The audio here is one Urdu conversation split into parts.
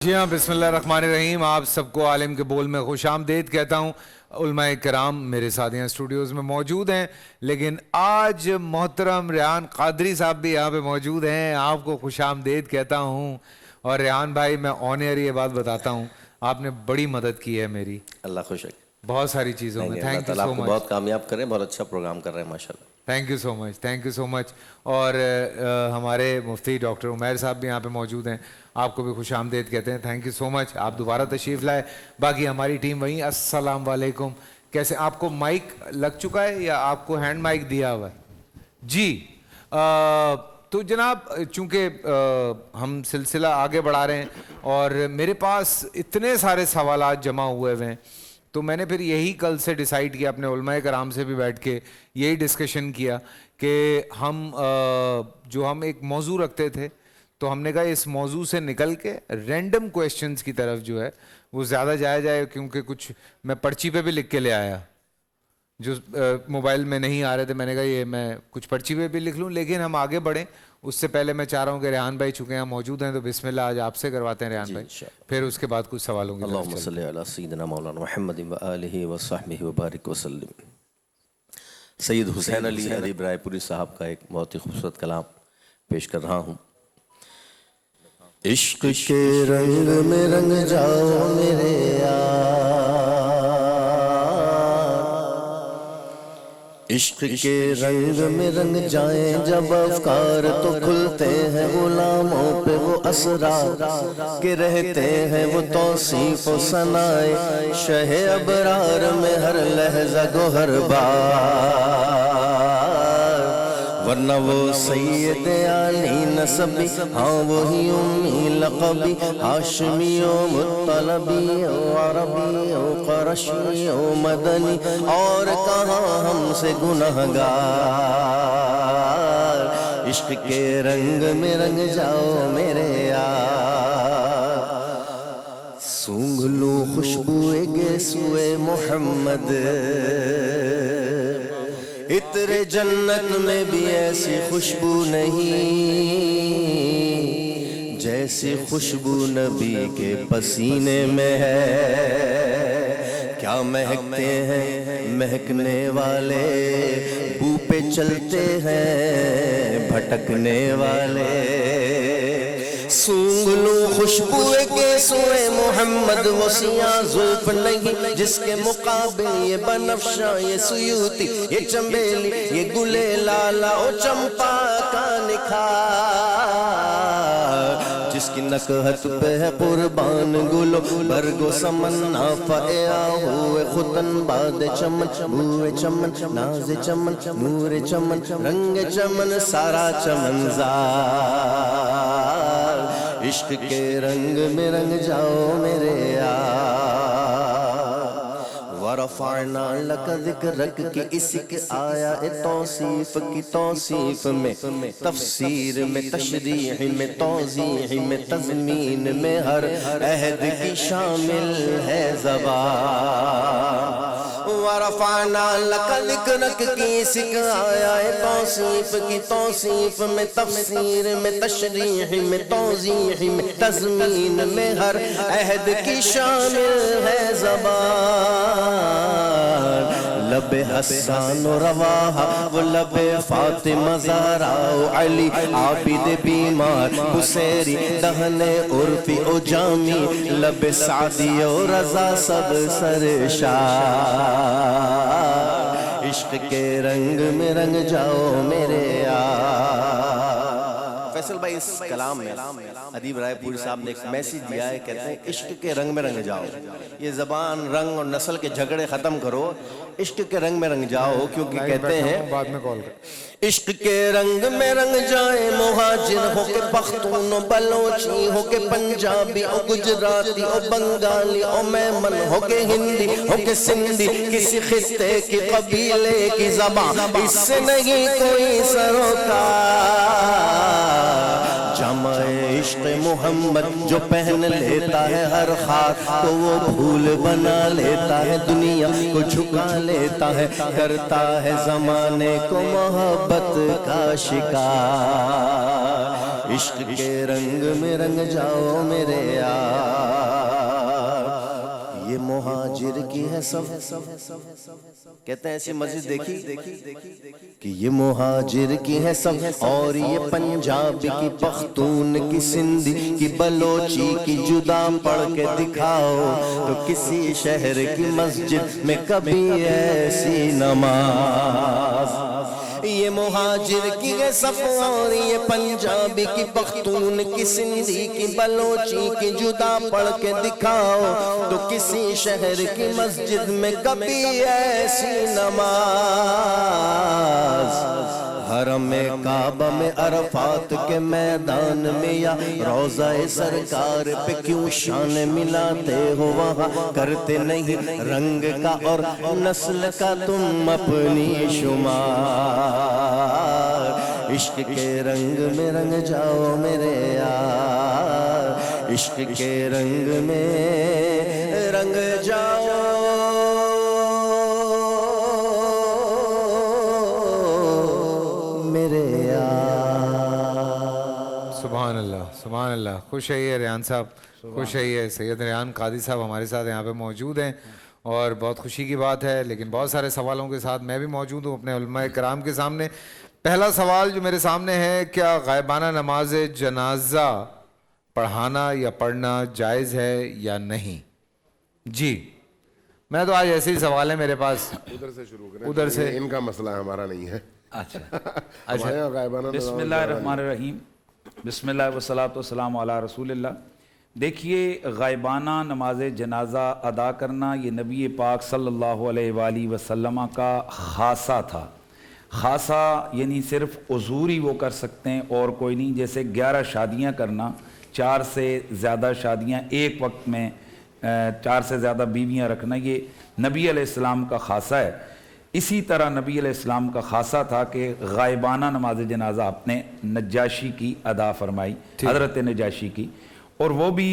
جی ہاں، بسم اللہ الرحمن الرحیم. آپ سب کو عالم کے بول میں خوش آمدید کہتا ہوں. علماء کرام میرے ساتھ یہاں اسٹوڈیوز میں موجود ہیں، لیکن آج محترم ریحان قادری صاحب بھی یہاں پہ موجود ہیں. آپ کو خوش آمدید کہتا ہوں. اور ریحان بھائی، میں آن ایئر یہ بات بتاتا ہوں، آپ نے بڑی مدد کی ہے میری اللہ خوش رکھے. بہت ساری چیزوں میں. اللہ تھینک یو تعالیٰ سو آپ کو مچ. بہت کامیاب کرے. بہت اچھا پروگرام کر رہے ہیں ماشاء اللہ. Thank you so much, thank you so much. اور ہمارے مفتی ڈاکٹر عمیر صاحب بھی یہاں پہ موجود ہیں. آپ کو بھی خوش آمدید کہتے ہیں. تھینک یو سو مچ، آپ دوبارہ تشریف لائے. باقی ہماری ٹیم وہیں. السلام علیکم. کیسے آپ کو مائک لگ چکا ہے یا آپ کو ہینڈ مائک دیا ہوا ہے؟ جی تو جناب، چونکہ ہم سلسلہ آگے بڑھا رہے ہیں اور میرے پاس اتنے سارے سوالات جمع ہوئے ہوئے ہیں، تو میں نے پھر یہی کل سے ڈیسائیڈ کیا، اپنے علماء کرام سے بھی بیٹھ کے یہی ڈسکشن کیا کہ ہم ایک موضوع رکھتے تھے، تو ہم نے کہا اس موضوع سے نکل کے رینڈم کویشچنز کی طرف جو ہے وہ زیادہ جایا جائے، کیونکہ کچھ میں پرچی پہ بھی لکھ کے لے آیا جو موبائل میں نہیں آ رہے تھے. میں نے کہا یہ میں کچھ پرچی پہ بھی لکھ لوں. لیکن ہم آگے بڑھیں اس سے پہلے میں چاہ رہا ہوں کہ ریحان بھائی چونکہ یہاں موجود ہیں تو بسم اللہ آج آپ سے کرواتے ہیں ریحان بھائی، پھر اس کے بعد کچھ سوالوں کی طرف اللہم صلی علی سیدنا مولانا محمد و آلہ و صحبہ وبارک وسلم. سید حسین علی ادیب رائے پوری صاحب کا ایک بہت ہی خوبصورت کلام پیش کر رہا ہوں. عشق کے رنگ میں رنگ جاؤ میرے یار، عشق کے رنگ میں رنگ جائیں جب افکار تو کھلتے ہیں غلاموں پہ وہ اسرار کے رہتے ہیں وہ توصیف و ثنائے شہ ابرار میں ہر لحظہ گوہر بار. ورنہ وہ سید علی نسبی، ہاں وہی امی لقبی، ہاشمی و مطلبی و عربی و قرشی و مدنی، اور کہاں ہم سے گنہگار. عشق کے رنگ میں رنگ جاؤ میرے یار، سونگھ لو خوشبوئے گیسوئے محمد، عطر جنت میں بھی ایسی خوشبو نہیں جیسی خوشبو نبی کے پسینے میں ہے. کیا مہکتے ہیں مہکنے والے، بو پہ چلتے ہیں بھٹکنے والے. سونگ لو خوشبوئے گیسوئے محمد، وہ سیاہ زلف نہیں جس کے مقابل یہ بنفشہ، یہ سیوتی، یہ چنبیلی، یہ گلے لالا و چمپا کا نکھار. جس کی نکہت پہ ہے قربان گلو برگو سمنا، فعیا ہوئے ختن باد چمن، بوئے چمن، ناز چمن، نور چمن، رنگ چمن، سارا چمن زار. عشق کے رنگ میں رنگ جاؤ میرے یار. ورفعنا لک ذکرک کی اس کی آیا توصیف کی توصیف میں، تفسیر میں، تشریح میں، توضیح میں، تضمین میں، ہر عہد کی شامل ہے زبان. ورفعنا لک ذکرک کی اس کی آیا توصیف کی توصیف میں، تفسیر میں، تشریح میں، توضیح میں، تضمین میں، ہر عہد کی شامل ہے زبان. لب حسان و رواحہ وہ لب فاطمہ زہرا و علی عابد بیمار بسیری دہن عرفی و جامی، لب سعدی و رضا سب سرشار. عشق کے رنگ میں رنگ جاؤ میرے یار. فیصل بھائی اس کلام میں ادیب رائے پوری صاحب نے ایک میسیج دیا ہے، کہتے ہیں عشق کے رنگ میں رنگ جاؤ. یہ زبان، رنگ اور نسل کے جھگڑے ختم کرو، عشق کے رنگ میں رنگ جاؤ. کیونکہ کہتے ہیں بعد میں کال کر. عشق کے رنگ میں رنگ جائے مہاجر ہو کے پختون و بلوچی ہو کے پنجابی او گجراتی او بنگالی او میمن ہو کے ہندی ہو کے سندھی، کسی خطے کی قبیلے کی زبان اس سے نہیں کوئی سروکار. جامع عشق محمد جو پہن لیتا ہے ہر خاک کو وہ پھول بنا لیتا ہے، دنیا کو جھکا لیتا ہے، کرتا ہے زمانے کو محبت کا شکار. عشق کے رنگ میں رنگ جاؤ میرے یار، یہ مہاجر کی ہے سب، کہتے ہیں ایسی مسجد دیکھی کہ یہ مہاجر کی ہے سب، اور یہ پنجاب کی پختون کی سندھی کی بلوچی کی جدا پڑھ کے دکھاؤ تو کسی شہر کی مسجد میں کبھی ایسی نماز، یہ مہاجر کی ہے سب، اور یہ پنجابی کی پختون کی سندھی کی بلوچی کی جدا پڑھ کے دکھاؤ تو کسی شہر کی مسجد میں کبھی ایسی نماز، حرم کعبہ میں عرفات کے میدان میں یا روضہ سرکار پہ کیوں شان ملاتے ہو، وہاں کرتے نہیں رنگ کا اور نسل کا تم اپنی شمار، عشق کے رنگ میں رنگ جاؤ میرے یار، عشق کے رنگ میں رنگ جاؤ میرے یار۔ سبحان اللہ سبحان اللہ، خوش رہیے ریان صاحب، خوش رہیے۔ سید ریان قاضی صاحب ہمارے ساتھ یہاں پہ موجود ہیں اور بہت خوشی کی بات ہے، لیکن بہت سارے سوالوں کے ساتھ میں بھی موجود ہوں اپنے علماء کرام کے سامنے۔ پہلا سوال جو میرے سامنے ہے، کیا غائبانہ نماز جنازہ پڑھانا یا پڑھنا جائز ہے یا نہیں؟ جی میں تو آج ایسے ہی سوال ہے میرے پاس، ادھر سے شروع کریں، ادھر سے۔ ان کا مسئلہ ہمارا نہیں ہے۔ اچھا ہمارے یہاں غائبانہ بسم اللہ الرحمن الرحیم، بسم اللہ والصلاۃ والسلام علی رسول اللہ۔ دیکھیے، غائبانہ نماز جنازہ ادا کرنا یہ نبی پاک صلی اللہ علیہ وآلہ وسلم کا خاصہ تھا۔ خاصہ یعنی صرف حضور ہی وہ کر سکتے ہیں اور کوئی نہیں، جیسے 11 شادیاں کرنا، 4 سے زیادہ شادیاں ایک وقت میں، 4 سے زیادہ بیویاں رکھنا، یہ نبی علیہ السلام کا خاصہ ہے۔ اسی طرح نبی علیہ السلام کا خاصہ تھا کہ غائبانہ نماز جنازہ آپ نے نجاشی کی ادا فرمائی، حضرت نجاشی کی، اور وہ بھی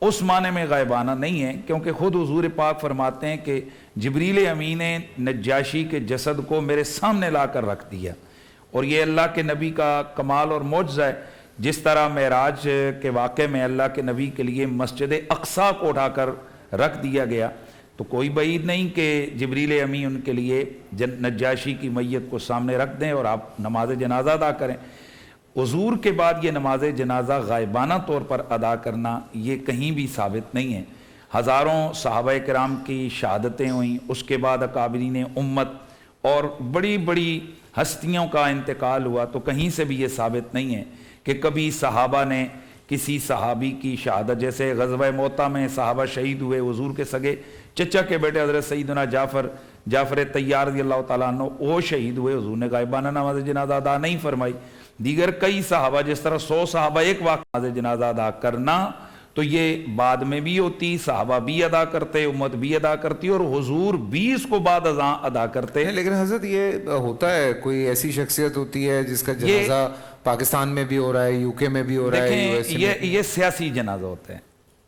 اس معنی میں غائبانہ نہیں ہے، کیونکہ خود حضور پاک فرماتے ہیں کہ جبریل امین نے نجاشی کے جسد کو میرے سامنے لا کر رکھ دیا، اور یہ اللہ کے نبی کا کمال اور معجزہ ہے۔ جس طرح معراج کے واقعے میں اللہ کے نبی کے لیے مسجد اقصیٰ کو اٹھا کر رکھ دیا گیا، تو کوئی بعید نہیں کہ جبریل امین ان کے لیے نجاشی کی میت کو سامنے رکھ دیں اور آپ نماز جنازہ ادا کریں۔ حضور کے بعد یہ نماز جنازہ غائبانہ طور پر ادا کرنا یہ کہیں بھی ثابت نہیں ہے۔ ہزاروں صحابہ کرام کی شہادتیں ہوئیں، اس کے بعد اکابرین امت اور بڑی بڑی ہستیوں کا انتقال ہوا، تو کہیں سے بھی یہ ثابت نہیں ہے کہ کبھی صحابہ نے کسی صحابی کی شہادت، جیسے غزوہ موطا میں صحابہ شہید ہوئے، حضور کے سگے چچا کے بیٹے حضرت سیدنا جعفر طیار رضی اللہ تعالیٰ عنہ وہ شہید ہوئے، حضور نے غائبانہ نماز جنازہ ادا نہیں فرمائی۔ دیگر کئی صحابہ، جس طرح 100 صحابہ ایک وقت نماز جنازہ ادا کرنا، تو یہ بعد میں بھی ہوتی، صحابہ بھی ادا کرتے، امت بھی ادا کرتی، اور حضور بھی اس کو بعد ازاں ادا کرتے ہیں۔ لیکن حضرت یہ ہوتا ہے، کوئی ایسی شخصیت ہوتی ہے جس کا جنازہ پاکستان میں بھی ہو رہا ہے، یو کے میں بھی ہو رہا ہے، دیکھیں یہ سیاسی جنازہ ہوتا ہے،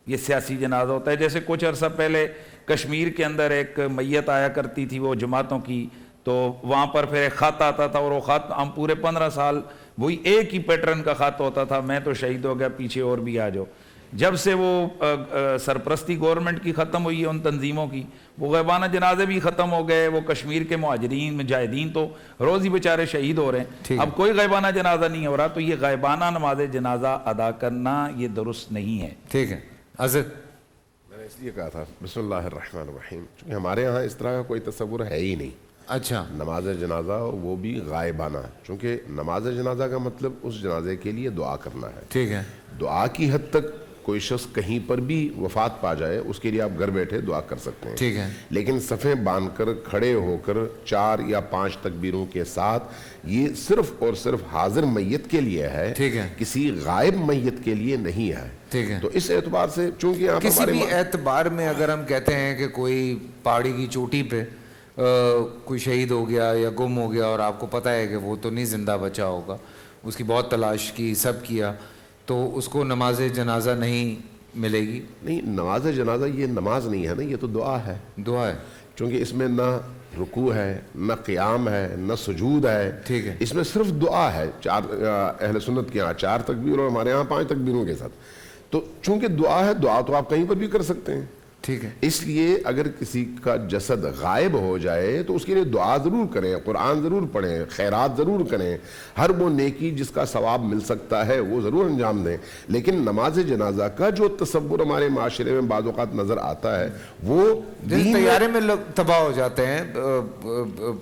یہ سیاسی جنازہ ہوتا ہے۔ جیسے کچھ عرصہ پہلے کشمیر کے اندر ایک میت آیا کرتی تھی وہ جماعتوں کی، تو وہاں پر پھر ایک خط آتا تھا، اور وہ خط ہم پورے 15 سال وہی ایک ہی پیٹرن کا خط ہوتا تھا، میں تو شہید ہو گیا، پیچھے اور بھی آ جاؤ۔ جب سے وہ سرپرستی گورنمنٹ کی ختم ہوئی ہے ان تنظیموں کی، وہ غائبانہ جنازے بھی ختم ہو گئے، وہ کشمیر کے مہاجرین مجاہدین تو روز ہی بیچارے شہید ہو رہے ہیں، اب کوئی غائبانہ جنازہ نہیں ہو رہا، تو یہ غائبانہ نماز جنازہ ادا کرنا یہ درست نہیں ہے۔ ٹھیک ہے حضرت، میں نے اس لیے کہا تھا بسم اللہ الرحمن الرحیم، چونکہ ہمارے ہاں اس طرح کا کوئی تصور ہے ہی نہیں۔ اچھا، نماز جنازہ وہ بھی غائبانہ، چونکہ نماز جنازہ کا مطلب اس جنازے کے لیے دعا کرنا ہے۔ ٹھیک ہے، دعا کی حد تک کوئی شخص کہیں پر بھی وفات پا جائے، اس کے لیے آپ گھر بیٹھے دعا کر سکتے ہیں، ٹھیک ہے، لیکن صفیں باندھ کر کھڑے ہو کر 4 یا 5 تکبیروں کے ساتھ، یہ صرف اور صرف حاضر میت کے لیے ہے، ٹھیک ہے، کسی غائب میت کے لیے نہیں ہے۔ ٹھیک ہے، تو اس اعتبار سے چونکہ آپ کسی بھی اعتبار میں اگر ہم کہتے ہیں کہ کوئی پہاڑی کی چوٹی پہ کوئی شہید ہو گیا یا گم ہو گیا اور آپ کو پتہ ہے کہ وہ تو نہیں زندہ بچا ہوگا، اس کی بہت تلاش کی، سب کیا، تو اس کو نماز جنازہ نہیں ملے گی؟ نہیں، نماز جنازہ یہ نماز نہیں ہے نا، یہ تو دعا ہے۔ دعا ہے، چونکہ اس میں نہ رکوع ہے، نہ قیام ہے، نہ سجود ہے، ٹھیک ہے، اس میں صرف دعا ہے. اہل سنت کے یہاں 4 تکبیر اور ہمارے یہاں 5 تکبیروں کے ساتھ. تو چونکہ دعا ہے، دعا تو آپ کہیں پر بھی کر سکتے ہیں. ٹھیک ہے. اس لیے اگر کسی کا جسد غائب ہو جائے تو اس کے لیے دعا ضرور کریں، قرآن ضرور پڑھیں، خیرات ضرور کریں، ہر وہ نیکی جس کا ثواب مل سکتا ہے وہ ضرور انجام دیں. لیکن نماز جنازہ کا جو تصور ہمارے معاشرے میں بعض اوقات نظر آتا ہے وہ جس طیارے میں لوگ تباہ ہو جاتے ہیں،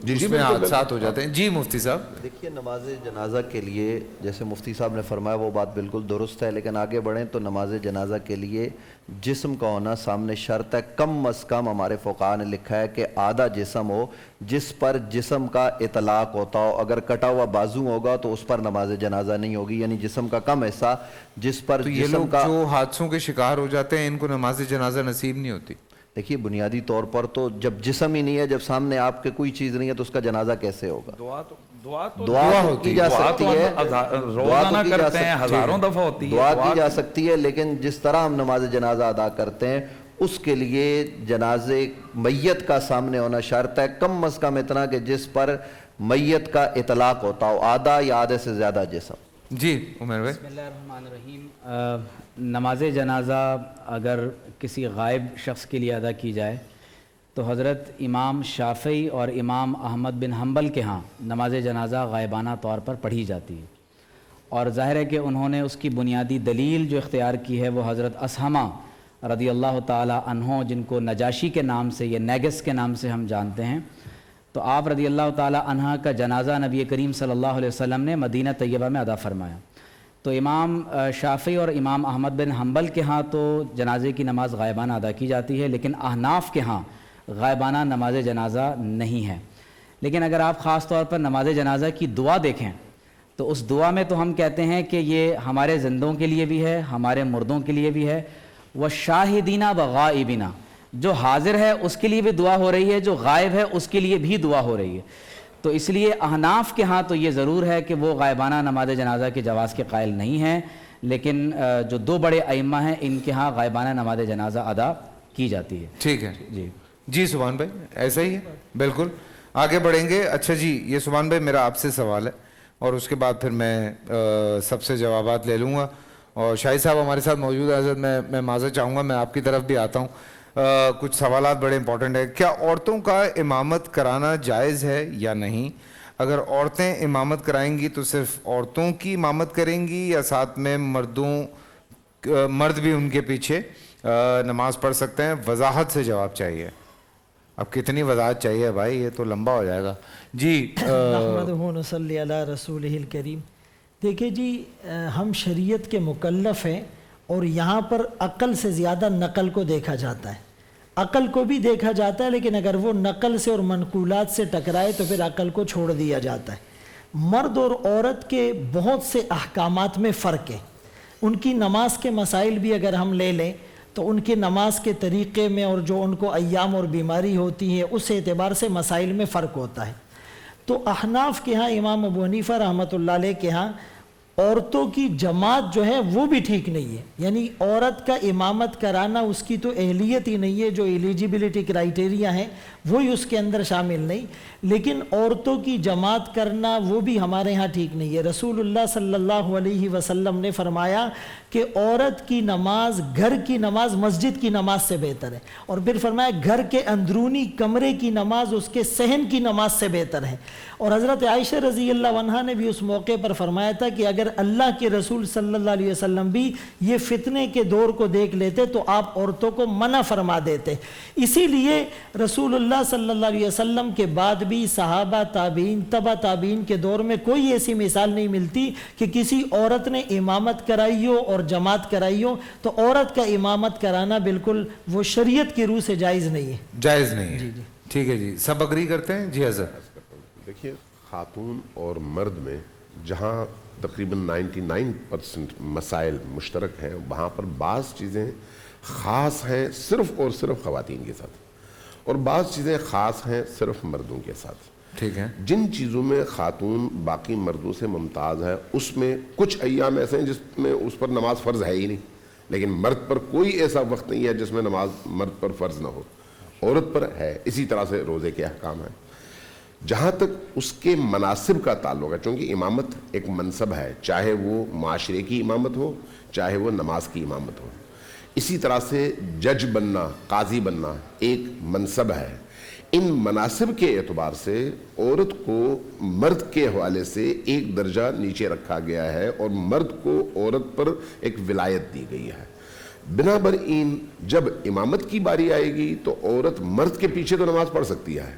جس میں حادثات ہو جاتے ہیں. جی مفتی صاحب. دیکھیے نماز جنازہ کے لیے جیسے مفتی صاحب نے فرمایا وہ بات بالکل درست ہے، لیکن آگے بڑھیں تو نماز جنازہ کے لیے جسم کا ہونا سامنے شرط ہے. کم از کم ہمارے فقہاء نے لکھا ہے کہ آدھا جسم ہو جس پر جسم کا اطلاق ہوتا ہو. اگر کٹا ہوا بازو ہوگا تو اس پر نماز جنازہ نہیں ہوگی، یعنی جسم کا کم حصہ جس پر تو یہ جسم لوگ کا جو حادثوں کے شکار ہو جاتے ہیں ان کو نماز جنازہ نصیب نہیں ہوتی. دیکھیے بنیادی طور پر تو جب جسم ہی نہیں ہے، جب سامنے آپ کے کوئی چیز نہیں ہے تو اس کا جنازہ کیسے ہوگا؟ دعا دعا کی جا سکتی ہے، روزانہ کرتے ہیں، ہزاروں دفعہ ہوتی ہے. دعا کی جا سکتی ہے، لیکن جس طرح ہم نماز جنازہ ادا کرتے ہیں اس کے لیے جنازے میت کا سامنے ہونا شرط ہے. کم از کم اتنا کہ جس پر میت کا اطلاق ہوتا ہو، آدھا یا آدھے سے زیادہ جسم. جی عمر بھائی. بسم اللہ الرحمن الرحیم. نماز جنازہ اگر کسی غائب شخص کے لیے ادا کی جائے تو حضرت امام شافعی اور امام احمد بن حنبل کے ہاں نماز جنازہ غائبانہ طور پر پڑھی جاتی ہے. اور ظاہر ہے کہ انہوں نے اس کی بنیادی دلیل جو اختیار کی ہے وہ حضرت اسحمہ رضی اللہ تعالی عنہ، جن کو نجاشی کے نام سے یا نیگس کے نام سے ہم جانتے ہیں، تو آپ رضی اللہ تعالی عنہ کا جنازہ نبی کریم صلی اللہ علیہ وسلم نے مدینہ طیبہ میں ادا فرمایا. تو امام شافعی اور امام احمد بن حنبل کے ہاں تو جنازے کی نماز غائبانہ ادا کی جاتی ہے، لیکن احناف کے ہاں غائبانہ نماز جنازہ نہیں ہے. لیکن اگر آپ خاص طور پر نماز جنازہ کی دعا دیکھیں تو اس دعا میں تو ہم کہتے ہیں کہ یہ ہمارے زندوں کے لیے بھی ہے، ہمارے مردوں کے لیے بھی ہے. وَالشَّاهِدِينَ وَغَائِبِينَ، جو حاضر ہے اس کے لیے بھی دعا ہو رہی ہے، جو غائب ہے اس کے لیے بھی دعا ہو رہی ہے. تو اس لیے احناف کے ہاں تو یہ ضرور ہے کہ وہ غائبانہ نماز جنازہ کے جواز کے قائل نہیں ہیں، لیکن جو 2 بڑے ائمہ ہیں ان کے ہاں غائبانہ نماز جنازہ ادا کی جاتی ہے. ٹھیک ہے. جی سبحان بھائی ایسا ہی ہے بالکل. آگے بڑھیں گے. اچھا جی یہ سبحان بھائی میرا آپ سے سوال ہے اور اس کے بعد پھر میں سب سے جوابات لے لوں گا. اور شاہد صاحب ہمارے ساتھ موجود ہے. حضرت میں معذرت چاہوں گا، میں آپ کی طرف بھی آتا ہوں. کچھ سوالات بڑے امپورٹنٹ ہیں. کیا عورتوں کا امامت کرانا جائز ہے یا نہیں؟ اگر عورتیں امامت کرائیں گی تو صرف عورتوں کی امامت کریں گی یا ساتھ میں مرد بھی ان کے پیچھے نماز پڑھ سکتے ہیں؟ وضاحت سے جواب چاہیے. اب کتنی وضاحت چاہیے بھائی، یہ تو لمبا ہو جائے گا. جی نحمدہ نصلی علی رسولہ الکریم. دیکھیں جی ہم شریعت کے مکلف ہیں اور یہاں پر عقل سے زیادہ نقل کو دیکھا جاتا ہے. عقل کو بھی دیکھا جاتا ہے لیکن اگر وہ نقل سے اور منقولات سے ٹکرائے تو پھر عقل کو چھوڑ دیا جاتا ہے. مرد اور عورت کے بہت سے احکامات میں فرق ہے. ان کی نماز کے مسائل بھی اگر ہم لے لیں تو ان کی نماز کے طریقے میں اور جو ان کو ایام اور بیماری ہوتی ہے اس اعتبار سے مسائل میں فرق ہوتا ہے. تو احناف کے ہاں امام ابو حنیفہ رحمۃ اللہ علیہ کے ہاں عورتوں کی جماعت جو ہے وہ بھی ٹھیک نہیں ہے. یعنی عورت کا امامت کرانا اس کی تو اہلیت ہی نہیں ہے، جو ایلیجیبلٹی کرائیٹیریا ہیں وہی اس کے اندر شامل نہیں. لیکن عورتوں کی جماعت کرنا وہ بھی ہمارے ہاں ٹھیک نہیں ہے. رسول اللہ صلی اللہ علیہ وسلم نے فرمایا کہ عورت کی نماز گھر کی نماز مسجد کی نماز سے بہتر ہے، اور پھر فرمایا گھر کے اندرونی کمرے کی نماز اس کے صحن کی نماز سے بہتر ہے. اور حضرت عائشہ رضی اللہ عنہا نے بھی اس موقع پر فرمایا تھا کہ اگر اللہ کے رسول صلی اللہ علیہ وسلم بھی یہ فتنے کے دور کو دیکھ لیتے تو آپ عورتوں کو منع فرما دیتے. اسی لیے رسول اللہ صلی اللہ علیہ وسلم کے بعد بھی صحابہ تابعین تبع تابعین کے دور میں کوئی ایسی مثال نہیں ملتی کہ کسی عورت نے امامت کرائی ہو اور جماعت کرائی ہو. تو عورت کا امامت کرانا بالکل وہ شریعت کی روح سے جائز نہیں ہے. جائز نہیں ہے. ٹھیک ہے جی سب اگری کرتے ہیں. جی حضرت. دیکھیے خاتون اور مرد میں جہاں تقریباً 99% مسائل مشترک ہیں وہاں پر بعض چیزیں خاص ہیں صرف اور صرف خواتین کے ساتھ اور بعض چیزیں خاص ہیں صرف مردوں کے ساتھ. ٹھیک ہے. جن چیزوں میں خاتون باقی مردوں سے ممتاز ہے اس میں کچھ ایام ایسے ہیں جس میں اس پر نماز فرض ہے ہی نہیں، لیکن مرد پر کوئی ایسا وقت نہیں ہے جس میں نماز مرد پر فرض نہ ہو. عورت پر ہے، اسی طرح سے روزے کے احکام ہیں۔ جہاں تک اس کے مناصب کا تعلق ہے، چونکہ امامت ایک منصب ہے، چاہے وہ معاشرے کی امامت ہو چاہے وہ نماز کی امامت ہو، اسی طرح سے جج بننا، قاضی بننا ایک منصب ہے۔ ان مناصب کے اعتبار سے عورت کو مرد کے حوالے سے ایک درجہ نیچے رکھا گیا ہے اور مرد کو عورت پر ایک ولایت دی گئی ہے۔ بنابراین جب امامت کی باری آئے گی تو عورت مرد کے پیچھے تو نماز پڑھ سکتی ہے،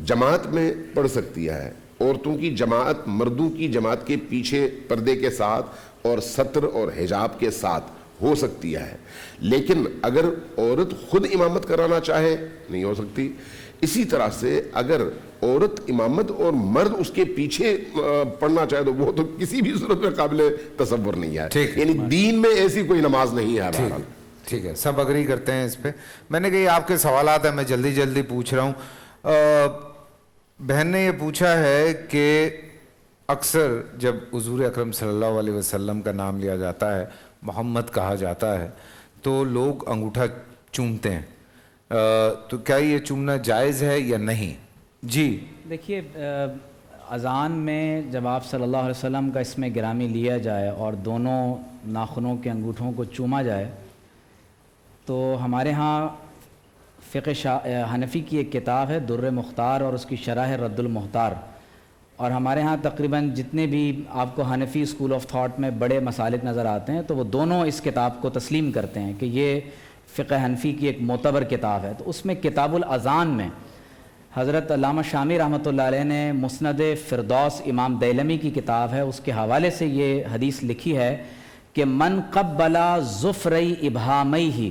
جماعت میں پڑھ سکتی ہے، عورتوں کی جماعت مردوں کی جماعت کے پیچھے پردے کے ساتھ اور ستر اور حجاب کے ساتھ ہو سکتی ہے، لیکن اگر عورت خود امامت کرانا چاہے نہیں ہو سکتی۔ اسی طرح سے اگر عورت امامت اور مرد اس کے پیچھے پڑھنا چاہے تو وہ تو کسی بھی صورت میں قابل تصور نہیں ہے، یعنی دین میں ایسی کوئی نماز نہیں ہے۔ بہرحال ٹھیک ہے، سب اگری کرتے ہیں اس پہ۔ میں نے کہا آپ کے سوالات ہیں، میں جلدی جلدی پوچھ رہا ہوں۔ بہن نے یہ پوچھا ہے کہ اکثر جب حضور اکرم صلی اللہ علیہ وسلم کا نام لیا جاتا ہے، محمد کہا جاتا ہے، تو لوگ انگوٹھا چومتے ہیں، تو کیا یہ چومنا جائز ہے یا نہیں؟ جی دیکھیے، اذان میں جب آپ صلی اللہ علیہ وسلم کا اسم گرامی لیا جائے اور دونوں ناخنوں کے انگوٹھوں کو چوما جائے تو ہمارے ہاں فقہ حنفی کی ایک کتاب ہے در مختار اور اس کی شرح ہے رد المختار، اور ہمارے ہاں تقریباً جتنے بھی آپ کو حنفی اسکول آف تھاٹ میں بڑے مسالک نظر آتے ہیں تو وہ دونوں اس کتاب کو تسلیم کرتے ہیں کہ یہ فقہ حنفی کی ایک معتبر کتاب ہے۔ تو اس میں کتاب الاذان میں حضرت علامہ شامی رحمۃ اللہ علیہ نے مسند فردوس امام دیلمی کی کتاب ہے، اس کے حوالے سے یہ حدیث لکھی ہے کہ من قبل ظفری ابہامیہ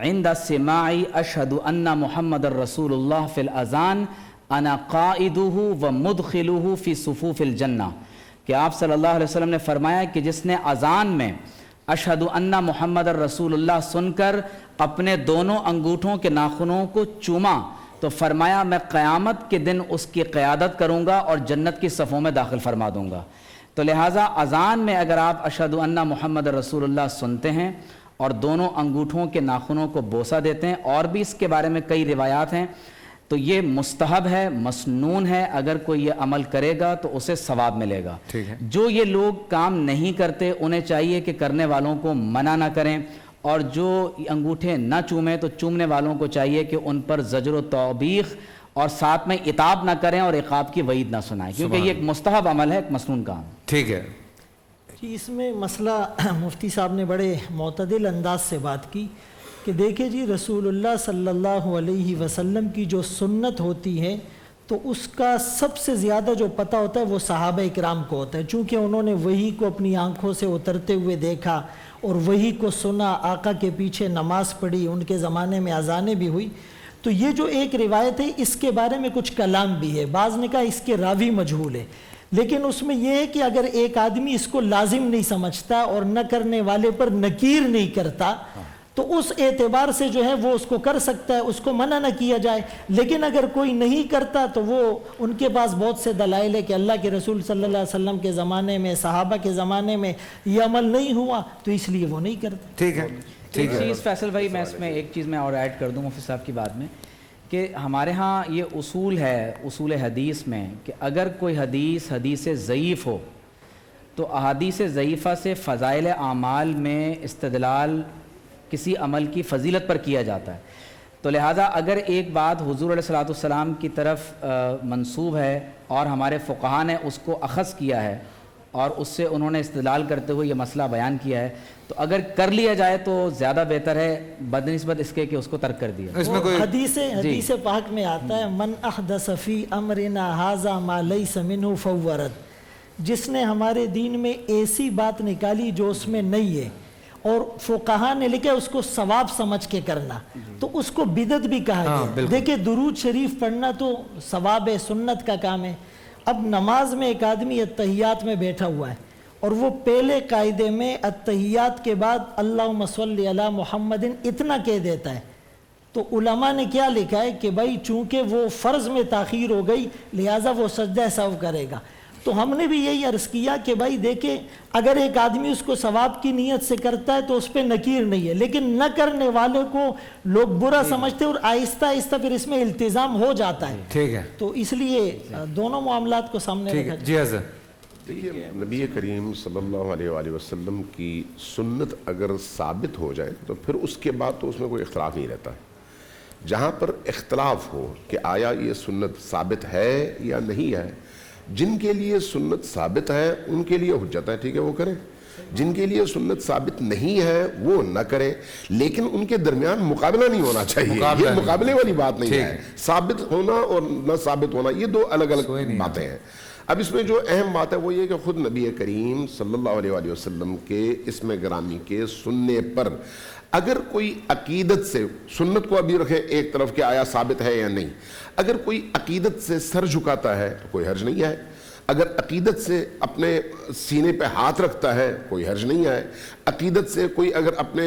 عند سماع اشہد ان محمد الرسول اللہ فی الاذان انا قائدہ و مدخلہ فی صفوف الجنہ، کہ آپ صلی اللہ علیہ وسلم نے فرمایا کہ جس نے اذان میں اشہد ان محمد الرسول اللہ سن کر اپنے دونوں انگوٹھوں کے ناخنوں کو چوما تو فرمایا میں قیامت کے دن اس کی قیادت کروں گا اور جنت کی صفوں میں داخل فرما دوں گا۔ تو لہٰذا اذان میں اگر آپ اشہد ان محمد الرسول اللہ سنتے ہیں اور دونوں انگوٹھوں کے ناخنوں کو بوسہ دیتے ہیں، اور بھی اس کے بارے میں کئی روایات ہیں، تو یہ مستحب ہے، مسنون ہے، اگر کوئی یہ عمل کرے گا تو اسے ثواب ملے گا۔ جو یہ لوگ کام نہیں کرتے انہیں چاہیے کہ کرنے والوں کو منع نہ کریں، اور جو انگوٹھے نہ چومیں تو چومنے والوں کو چاہیے کہ ان پر زجر و توبیخ اور ساتھ میں عتاب نہ کریں اور عقاب کی وعید نہ سنائیں، کیونکہ یہ ایک مستحب عمل ہے، ایک مسنون کام۔ ٹھیک ہے جی، اس میں مسئلہ مفتی صاحب نے بڑے معتدل انداز سے بات کی کہ دیکھیں جی، رسول اللہ صلی اللہ علیہ وسلم کی جو سنت ہوتی ہے تو اس کا سب سے زیادہ جو پتہ ہوتا ہے وہ صحابہ اکرام کو ہوتا ہے، چونکہ انہوں نے وحی کو اپنی آنکھوں سے اترتے ہوئے دیکھا اور وحی کو سنا، آقا کے پیچھے نماز پڑھی، ان کے زمانے میں اذانیں بھی ہوئی۔ تو یہ جو ایک روایت ہے اس کے بارے میں کچھ کلام بھی ہے، بعض نے کہا اس کے راوی مجہول ہے، لیکن اس میں یہ ہے کہ اگر ایک آدمی اس کو لازم نہیں سمجھتا اور نہ کرنے والے پر نکیر نہیں کرتا تو اس اعتبار سے جو ہے وہ اس کو کر سکتا ہے، اس کو منع نہ کیا جائے۔ لیکن اگر کوئی نہیں کرتا تو وہ ان کے پاس بہت سے دلائل ہے کہ اللہ کے رسول صلی اللہ علیہ وسلم کے زمانے میں، صحابہ کے زمانے میں یہ عمل نہیں ہوا تو اس لیے وہ نہیں کرتا۔ ٹھیک ہے ایک چیز فیصل بھائی، میں اس میں ایک چیز میں اور ایڈ کر دوں مفتی صاحب کی بات میں، کہ ہمارے ہاں یہ اصول ہے اصول حدیث میں کہ اگر کوئی حدیث ضعیف ہو تو احادیث ضعیفہ سے فضائل اعمال میں استدلال کسی عمل کی فضیلت پر کیا جاتا ہے۔ تو لہٰذا اگر ایک بات حضور علیہ الصلوۃ والسلام کی طرف منسوب ہے اور ہمارے فقہاء نے اس کو اخذ کیا ہے اور اس سے انہوں نے استدلال کرتے ہوئے یہ مسئلہ بیان کیا ہے، تو اگر کر لیا جائے تو زیادہ بہتر ہے بدنسبت اس کے کہ اس کو ترک کر دیا۔ اس میں کوئی حدیث پاک میں آتا ہے من احدث فی امرنا ھذا ما لیس منہ فہو رد، جس نے ہمارے دین میں ایسی بات نکالی جو اس میں نہیں ہے، اور فقہاء نے لکھا اس کو ثواب سمجھ کے کرنا، تو اس کو بدعت بھی کہا گیا۔ دیکھیں درود شریف پڑھنا تو ثواب سنت کا کام ہے۔ اب نماز میں ایک آدمی اتحیات میں بیٹھا ہوا ہے اور وہ پہلے قاعدے میں اتحیات کے بعد اللہم صلی علی محمد اتنا کہہ دیتا ہے، تو علماء نے کیا لکھا ہے کہ بھائی چونکہ وہ فرض میں تاخیر ہو گئی لہٰذا وہ سجدہ سہو کرے گا۔ تو ہم نے بھی یہی عرض کیا کہ بھائی دیکھیں اگر ایک آدمی اس کو ثواب کی نیت سے کرتا ہے تو اس پہ نکیر نہیں ہے، لیکن نہ کرنے والے کو لوگ برا سمجھتے ہیں اور آہستہ آہستہ پھر اس میں التزام ہو جاتا ہے. ٹھیک ہے، تو اس لیے دونوں معاملات کو سامنے ٹھیک رکھا ہے. جی حضرت. دیکھیے نبی کریم صلی اللہ علیہ وآلہ وسلم کی سنت اگر ثابت ہو جائے تو پھر اس کے بعد تو اس میں کوئی اختلاف نہیں رہتا. جہاں پر اختلاف ہو کہ آیا یہ سنت ثابت ہے یا نہیں ہے، جن کے لیے سنت ثابت ہے ان کے لیے حجت ہے، ٹھیک ہے وہ کریں. جن کے لیے سنت ثابت نہیں ہے وہ نہ کریں، لیکن ان کے درمیان مقابلہ نہیں ہونا چاہیے. یہ مقابلے والی بات نہیں ہے. ثابت ہونا اور نہ ثابت ہونا یہ دو الگ الگ باتیں ہیں. اب اس میں جو اہم بات ہے وہ یہ کہ خود نبی کریم صلی اللہ علیہ وآلہ وسلم کے اسم گرامی کے سننے پر اگر کوئی عقیدت سے، سنت کو ابھی رکھیں ایک طرف کہ آیا ثابت ہے یا نہیں، اگر کوئی عقیدت سے سر جھکاتا ہے تو کوئی حرج نہیں ہے. اگر عقیدت سے اپنے سینے پہ ہاتھ رکھتا ہے کوئی حرج نہیں ہے. عقیدت سے کوئی اگر اپنے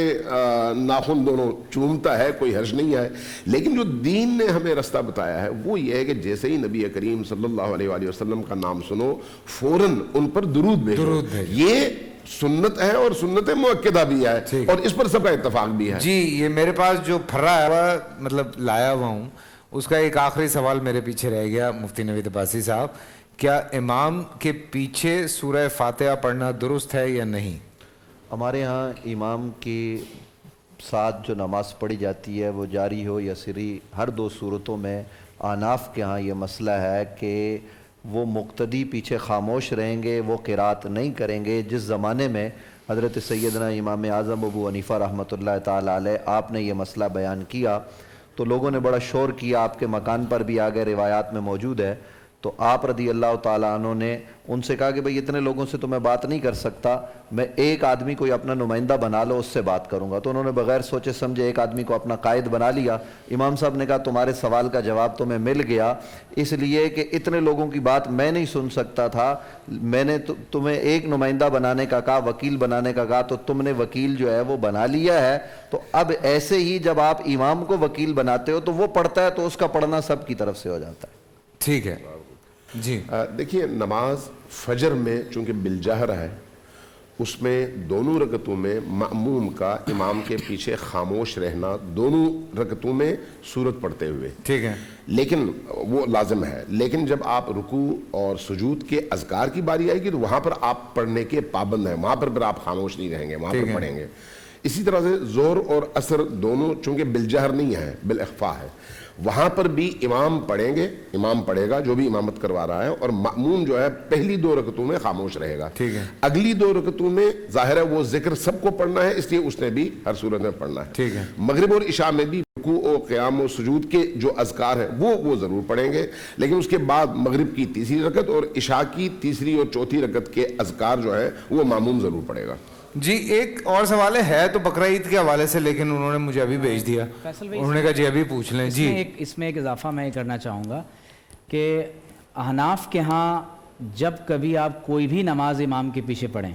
ناخن دونوں چومتا ہے کوئی حرج نہیں ہے. لیکن جو دین نے ہمیں رستہ بتایا ہے وہ یہ ہے کہ جیسے ہی نبی کریم صلی اللہ علیہ وآلہ وسلم کا نام سنو فوراً ان پر درود بھیجو. یہ سنت ہے اور سنت مؤکدہ بھی ہے اور اس پر سب کا اتفاق بھی ہے. جی یہ میرے پاس جو پھرا ہوا مطلب لایا ہوا ہوں اس کا ایک آخری سوال میرے پیچھے رہ گیا. مفتی نوید عباسی صاحب، کیا امام کے پیچھے سورہ فاتحہ پڑھنا درست ہے یا نہیں؟ ہمارے ہاں امام کی ساتھ جو نماز پڑھی جاتی ہے وہ جاری ہو یا سری، ہر دو صورتوں میں احناف کے ہاں یہ مسئلہ ہے کہ وہ مقتدی پیچھے خاموش رہیں گے، وہ قرات نہیں کریں گے. جس زمانے میں حضرت سیدنا امام اعظم ابو حنیفہ رحمۃ اللہ تعالیٰ علیہ آپ نے یہ مسئلہ بیان کیا تو لوگوں نے بڑا شور کیا، آپ کے مکان پر بھی آگے روایات میں موجود ہے. تو آپ رضی اللہ تعالیٰ عنہ نے ان سے کہا کہ بھئی اتنے لوگوں سے تو میں بات نہیں کر سکتا، میں ایک آدمی کوئی اپنا نمائندہ بنا لو، اس سے بات کروں گا. تو انہوں نے بغیر سوچے سمجھے ایک آدمی کو اپنا قائد بنا لیا. امام صاحب نے کہا تمہارے سوال کا جواب تمہیں مل گیا، اس لیے کہ اتنے لوگوں کی بات میں نہیں سن سکتا تھا، میں نے تمہیں ایک نمائندہ بنانے کا کہا، وکیل بنانے کا کہا، تو تم نے وکیل جو ہے وہ بنا لیا ہے. تو اب ایسے ہی جب آپ امام کو وکیل بناتے ہو تو وہ پڑھتا ہے تو اس کا پڑھنا سب کی طرف سے ہو جاتا ہے. ٹھیک ہے. جی دیکھیے نماز فجر میں چونکہ بالجہر ہے اس میں دونوں رکعتوں میں مأموم کا امام کے پیچھے خاموش رہنا دونوں رکعتوں میں سورت پڑھتے ہوئے، ٹھیک ہے، لیکن وہ لازم ہے. لیکن جب آپ رکوع اور سجود کے اذکار کی باری آئے گی تو وہاں پر آپ پڑھنے کے پابند ہیں، وہاں پر آپ خاموش نہیں رہیں گے، وہاں پر پڑھیں گے. اسی طرح سے ظہر اور عصر دونوں چونکہ بالجہر نہیں ہے بالاخفاء ہے، وہاں پر بھی امام پڑھیں گے، امام پڑھے گا جو بھی امامت کروا رہا ہے، اور مأموم جو ہے پہلی دو رکعتوں میں خاموش رہے گا. ٹھیک ہے. اگلی دو رکعتوں میں ظاہر ہے وہ ذکر سب کو پڑھنا ہے، اس لیے اس نے بھی ہر صورت میں پڑھنا ہے. ٹھیک ہے. مغرب اور عشاء میں بھی رکوع و قیام و سجود کے جو اذکار ہیں وہ ضرور پڑھیں گے، لیکن اس کے بعد مغرب کی تیسری رکعت اور عشاء کی تیسری اور چوتھی رکعت کے اذکار جو ہیں وہ مأموم ضرور پڑھے گا. جی ایک اور سوال ہے تو بقرعید کے حوالے سے، لیکن انہوں نے مجھے ابھی بھیج دیا، انہوں نے کہا جی ابھی پوچھ لیں. جی اس میں ایک اضافہ میں کرنا چاہوں گا کہ احناف کے ہاں جب کبھی آپ کوئی بھی نماز امام کے پیچھے پڑھیں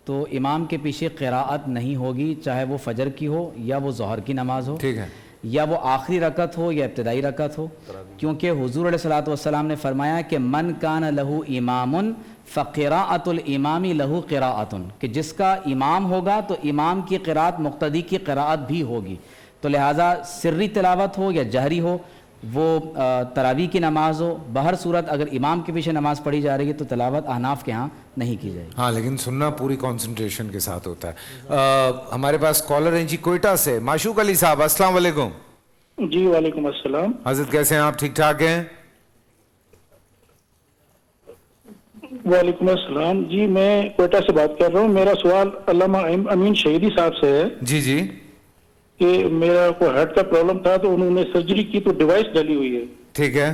تو امام کے پیچھے قراءت نہیں ہوگی، چاہے وہ فجر کی ہو یا وہ ظہر کی نماز ہو، ٹھیک ہے، یا وہ آخری رکعت ہو یا ابتدائی رکعت ہو، کیونکہ حضور علیہ الصلوۃ والسلام نے فرمایا کہ من کان لہ امام فقراءۃ الامام لہ قراءۃ، کہ جس کا امام ہوگا تو امام کی قراءت مقتدی کی قراءت بھی ہوگی. تو لہٰذا سری تلاوت ہو یا جہری ہو، وہ تراویح کی نماز ہو، بہر صورت اگر امام کے پیچھے نماز پڑھی جا رہی ہے تو تلاوت احناف کے ہاں نہیں کی جائے گی. ہاں لیکن سننا پوری کنسنٹریشن کے ساتھ ہوتا ہے. ہمارے پاس کالر ہیں جی کوئٹہ سے، معشوق علی صاحب، السلام علیکم. جی وعلیکم السلام. حضرت کیسے ہیں آپ؟ ٹھیک ٹھاک ہیں؟ وعلیکم السلام. جی میں کوئٹہ سے بات کر رہا ہوں. میرا سوال علامہ امین شہیدی صاحب سے ہے. جی جی. کہ میرا کوئی ہارٹ کا پرابلم تھا تو انہوں نے سرجری کی تو ڈیوائس ڈلی ہوئی ہے. ٹھیک ہے.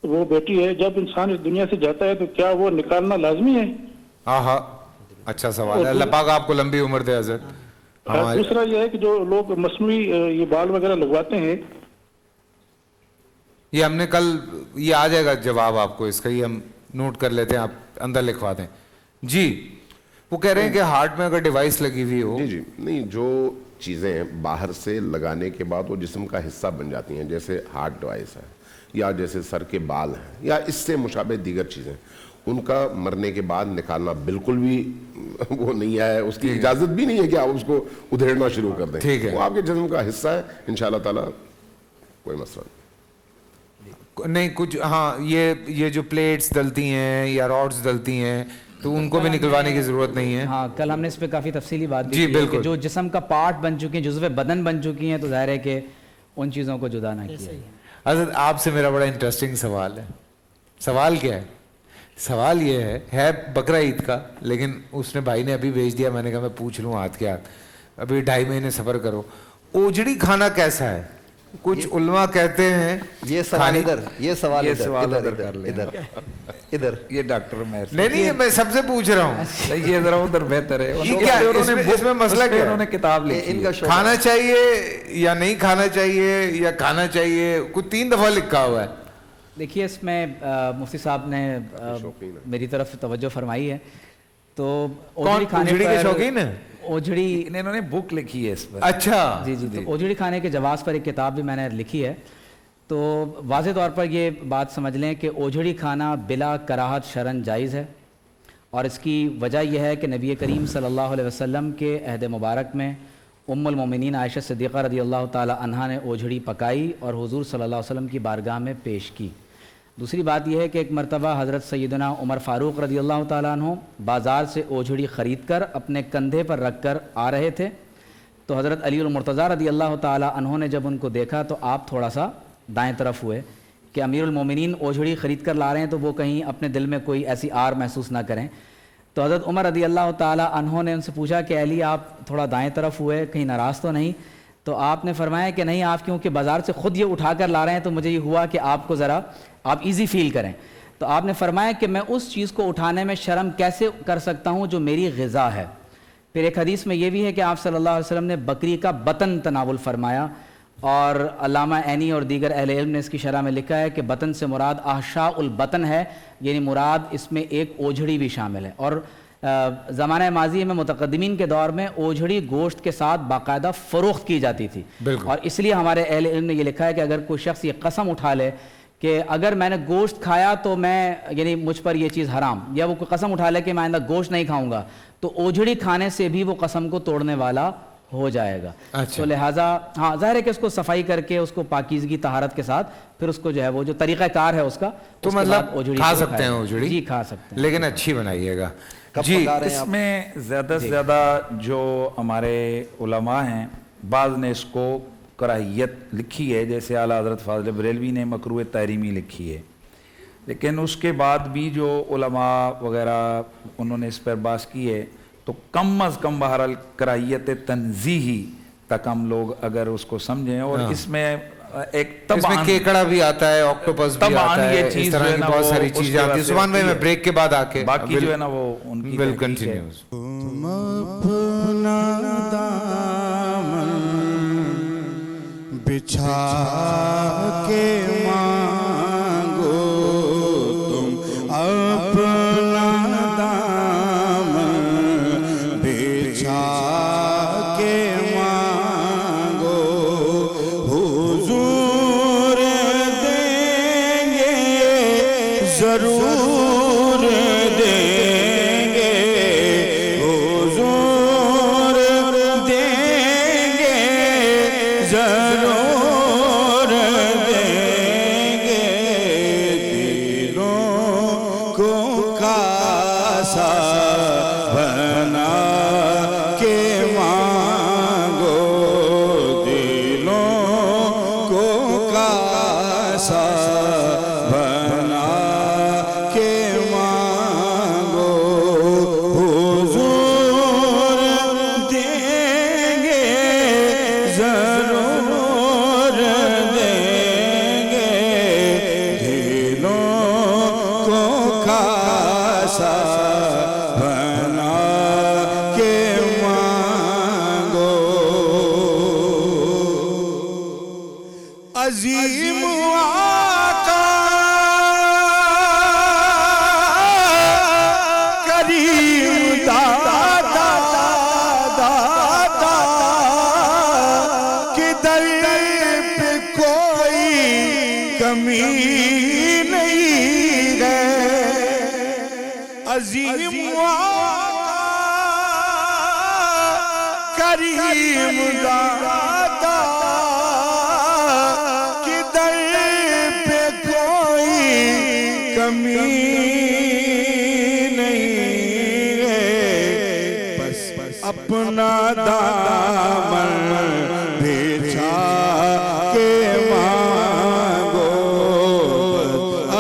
وہ بیٹی ہے، جب انسان اس دنیا سے جاتا ہے تو کیا وہ نکالنا لازمی ہے؟ ہاں ہاں اچھا سوال ہے، اللہ پاک آپ کو لمبی عمر دے حضرت. دوسرا یہ ہے کہ جو لوگ مصنوعی یہ بال وغیرہ لگواتے ہیں، یہ ہم نے کل، یہ آ جائے گا جواب آپ کو اس کا، یہ ہم نوٹ کر لیتے ہیں، آپ اندر لکھوا دیں. جی وہ کہہ رہے ہیں کہ ہارٹ میں اگر ڈیوائس لگی ہوئی ہو. جی نہیں، جو چیزیں باہر سے لگانے کے بعد وہ جسم کا حصہ بن جاتی ہیں، جیسے ہارٹ ڈیوائس ہے یا جیسے سر کے بال ہیں یا اس سے مشابہ دیگر چیزیں، ان کا مرنے کے بعد نکالنا بالکل بھی وہ نہیں ہے, اس کی اجازت بھی نہیں ہے کہ آپ اس کو ادھیڑنا شروع کر دیں. ٹھیک ہے, وہ آپ کے جسم کا حصہ ہے, انشاءاللہ تعالیٰ کوئی مسئلہ نہیں. کچھ ہاں یہ جو پلیٹس ڈلتی ہیں یا راڈز ڈلتی ہیں تو ان کو بھی نکلوانے کی ضرورت نہیں ہے. ہاں کل ہم نے اس پہ کافی تفصیلی بات جی بالکل, جو جسم کا پارٹ بن چکی ہیں, جزو بدن بن چکی ہیں, تو ظاہر ہے کہ ان چیزوں کو جدا نہ کیا جائے. حضرت آپ سے میرا بڑا انٹرسٹنگ سوال ہے. سوال کیا ہے؟ سوال یہ ہے بقرہ عید کا, لیکن اس نے بھائی نے ابھی بھیج دیا, میں نے کہا میں پوچھ لوں ہاتھ کے ہاتھ, ابھی 2.5 مہینے صبر کرو. اوجڑی کھانا کیسا ہے؟ کچھ علماء کہتے ہیں یہ سوال ادھر یہ ڈاکٹر عمیر نہیں میں سب سے پوچھ رہا ہوں, یہ ذرا ادھر بہتر ہے. اس میں مسئلہ کیا ہے؟ انہوں نے کتاب لکھی ہے, کھانا چاہیے یا نہیں کھانا چاہیے یا کھانا چاہیے, کچھ 3 دفعہ لکھا ہوا ہے. دیکھیے اس میں مفتی صاحب نے میری طرف توجہ فرمائی ہے. تو اوجڑی کے شوقین ہیں؟ اوجڑی انہوں نے بک لکھی ہے اس پر. اچھا جی جی, تو اوجڑی کھانے کے جواز پر ایک کتاب بھی میں نے لکھی ہے. تو واضح طور پر یہ بات سمجھ لیں کہ اوجھڑی کھانا بلا کراہت شرعاً جائز ہے, اور اس کی وجہ یہ ہے کہ نبی کریم صلی اللہ علیہ وسلم کے عہد مبارک میں ام المومنین عائشہ صدیقہ رضی اللہ تعالی عنہا نے اوجھڑی پکائی اور حضور صلی اللہ علیہ وسلم کی بارگاہ میں پیش کی. دوسری بات یہ ہے کہ ایک مرتبہ حضرت سیدنا عمر فاروق رضی اللہ تعالیٰ عنہ بازار سے اوجھڑی خرید کر اپنے کندھے پر رکھ کر آ رہے تھے. تو حضرت علی المرتضیٰ رضی اللہ تعالیٰ عنہ نے جب ان کو دیکھا تو آپ تھوڑا سا دائیں طرف ہوئے کہ امیر المومنین اوجھڑی خرید کر لا رہے ہیں تو وہ کہیں اپنے دل میں کوئی ایسی آر محسوس نہ کریں. تو حضرت عمر رضی اللہ تعالیٰ عنہ نے ان سے پوچھا کہ علی آپ تھوڑا دائیں طرف ہوئے, کہیں ناراض تو نہیں؟ تو آپ نے فرمایا کہ نہیں, آپ کیونکہ بازار سے خود یہ اٹھا کر لا رہے ہیں تو مجھے یہ ہوا کہ آپ کو ذرا آپ ایزی فیل کریں. تو آپ نے فرمایا کہ میں اس چیز کو اٹھانے میں شرم کیسے کر سکتا ہوں جو میری غذا ہے. پھر ایک حدیث میں یہ بھی ہے کہ آپ صلی اللہ علیہ وسلم نے بکری کا بطن تناول فرمایا, اور علامہ عینی اور دیگر اہل علم نے اس کی شرح میں لکھا ہے کہ بطن سے مراد احشاء البطن ہے, یعنی مراد اس میں ایک اوجھڑی بھی شامل ہے. اور زمانہ ماضی میں متقدمین کے دور میں اوجھڑی گوشت کے ساتھ باقاعدہ فروخت کی جاتی تھی, اور اس لیے ہمارے اہل علم نے یہ لکھا ہے کہ اگر کوئی شخص یہ قسم اٹھا لے کہ اگر میں نے گوشت کھایا تو میں یعنی مجھ پر یہ چیز حرام, یا وہ کوئی قسم اٹھا لے کہ میں آئندہ گوشت نہیں کھاؤں گا, تو اوجھڑی کھانے سے بھی وہ قسم کو توڑنے والا ہو جائے گا. تو لہٰذا ہاں ظاہر ہے کہ اس کو صفائی کر کے اس کو پاکیزگی طہارت کے ساتھ پھر اس کو جو ہے وہ جو طریقہ کار ہے اس کا, تو مطلب کھا سکتے ہیں اوجھڑی؟ جی کھا سکتے ہیں, لیکن اچھی بنائیے گا. جی اس میں زیادہ سے زیادہ جو ہمارے علماء ہیں بعض نے اس کو کراہیت لکھی ہے, جیسے اعلیٰ حضرت فاضل بریلوی نے مکروہ تحریمی لکھی ہے, لیکن اس کے بعد بھی جو علماء وغیرہ انہوں نے اس پر بحث کی ہے, تو کم از کم بہرحال کراہیت تنزیہی تک ہم لوگ اگر اس کو سمجھیں. اور اس میں ایک طبعاً کیکڑا بھی آتا ہے, آکٹوپس بھی آتا ہے, اس طرح کی بہت ساری چیزیں آتی ہیں. سبحان بھائی میں بریک کے بعد آ کے باقی جو ہے نا وہ ان کی ول کنٹینیوز. تم اپنا دامن بچھا کے مانگو, تم اپنا دامن بچھا کے مانگو, حضور دیں گے ضرور دیں گے, حضور دیں گے ضرور دیں گے, دلوں کو کاسا بنا کے مانگو, دلوں کو کاسا بنا کے مانگو, حضور دیں گے ضرور دیں گے, دلوں کو کاسا بنا کے مانگو. عظیم آقا کریم داتا داتا کہ در پہ کوئی کمی نہیں ہے, عظیم آقا کریم دادا کہ در پہ کوئی کمی نہیں ہے، بس اپنا دامن بھیجا کے مانگو،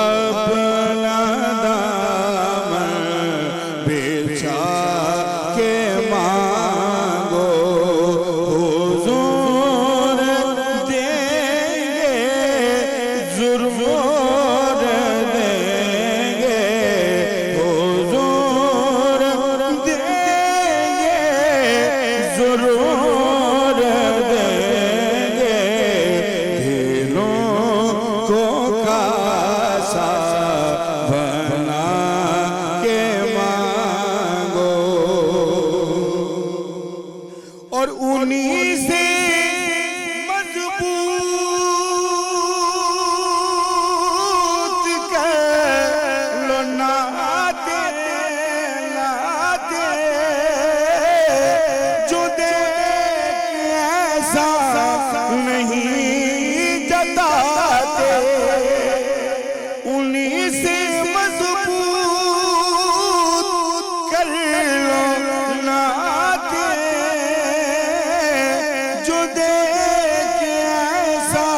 اپنا دامن بھیجا کے مانگو، حضور دیں گے ضرور دیں گے، حضور دیں گے ضرور دیں گے، دلوں کو کاسا بنا کے مانگو، اور انہی سے مضبوط کر لو ناتے ناتے، جو دیکھ ایسا نہیں جتاتے، انہی سے مضبوط کر لو ناتے، جو دیکھ ایسا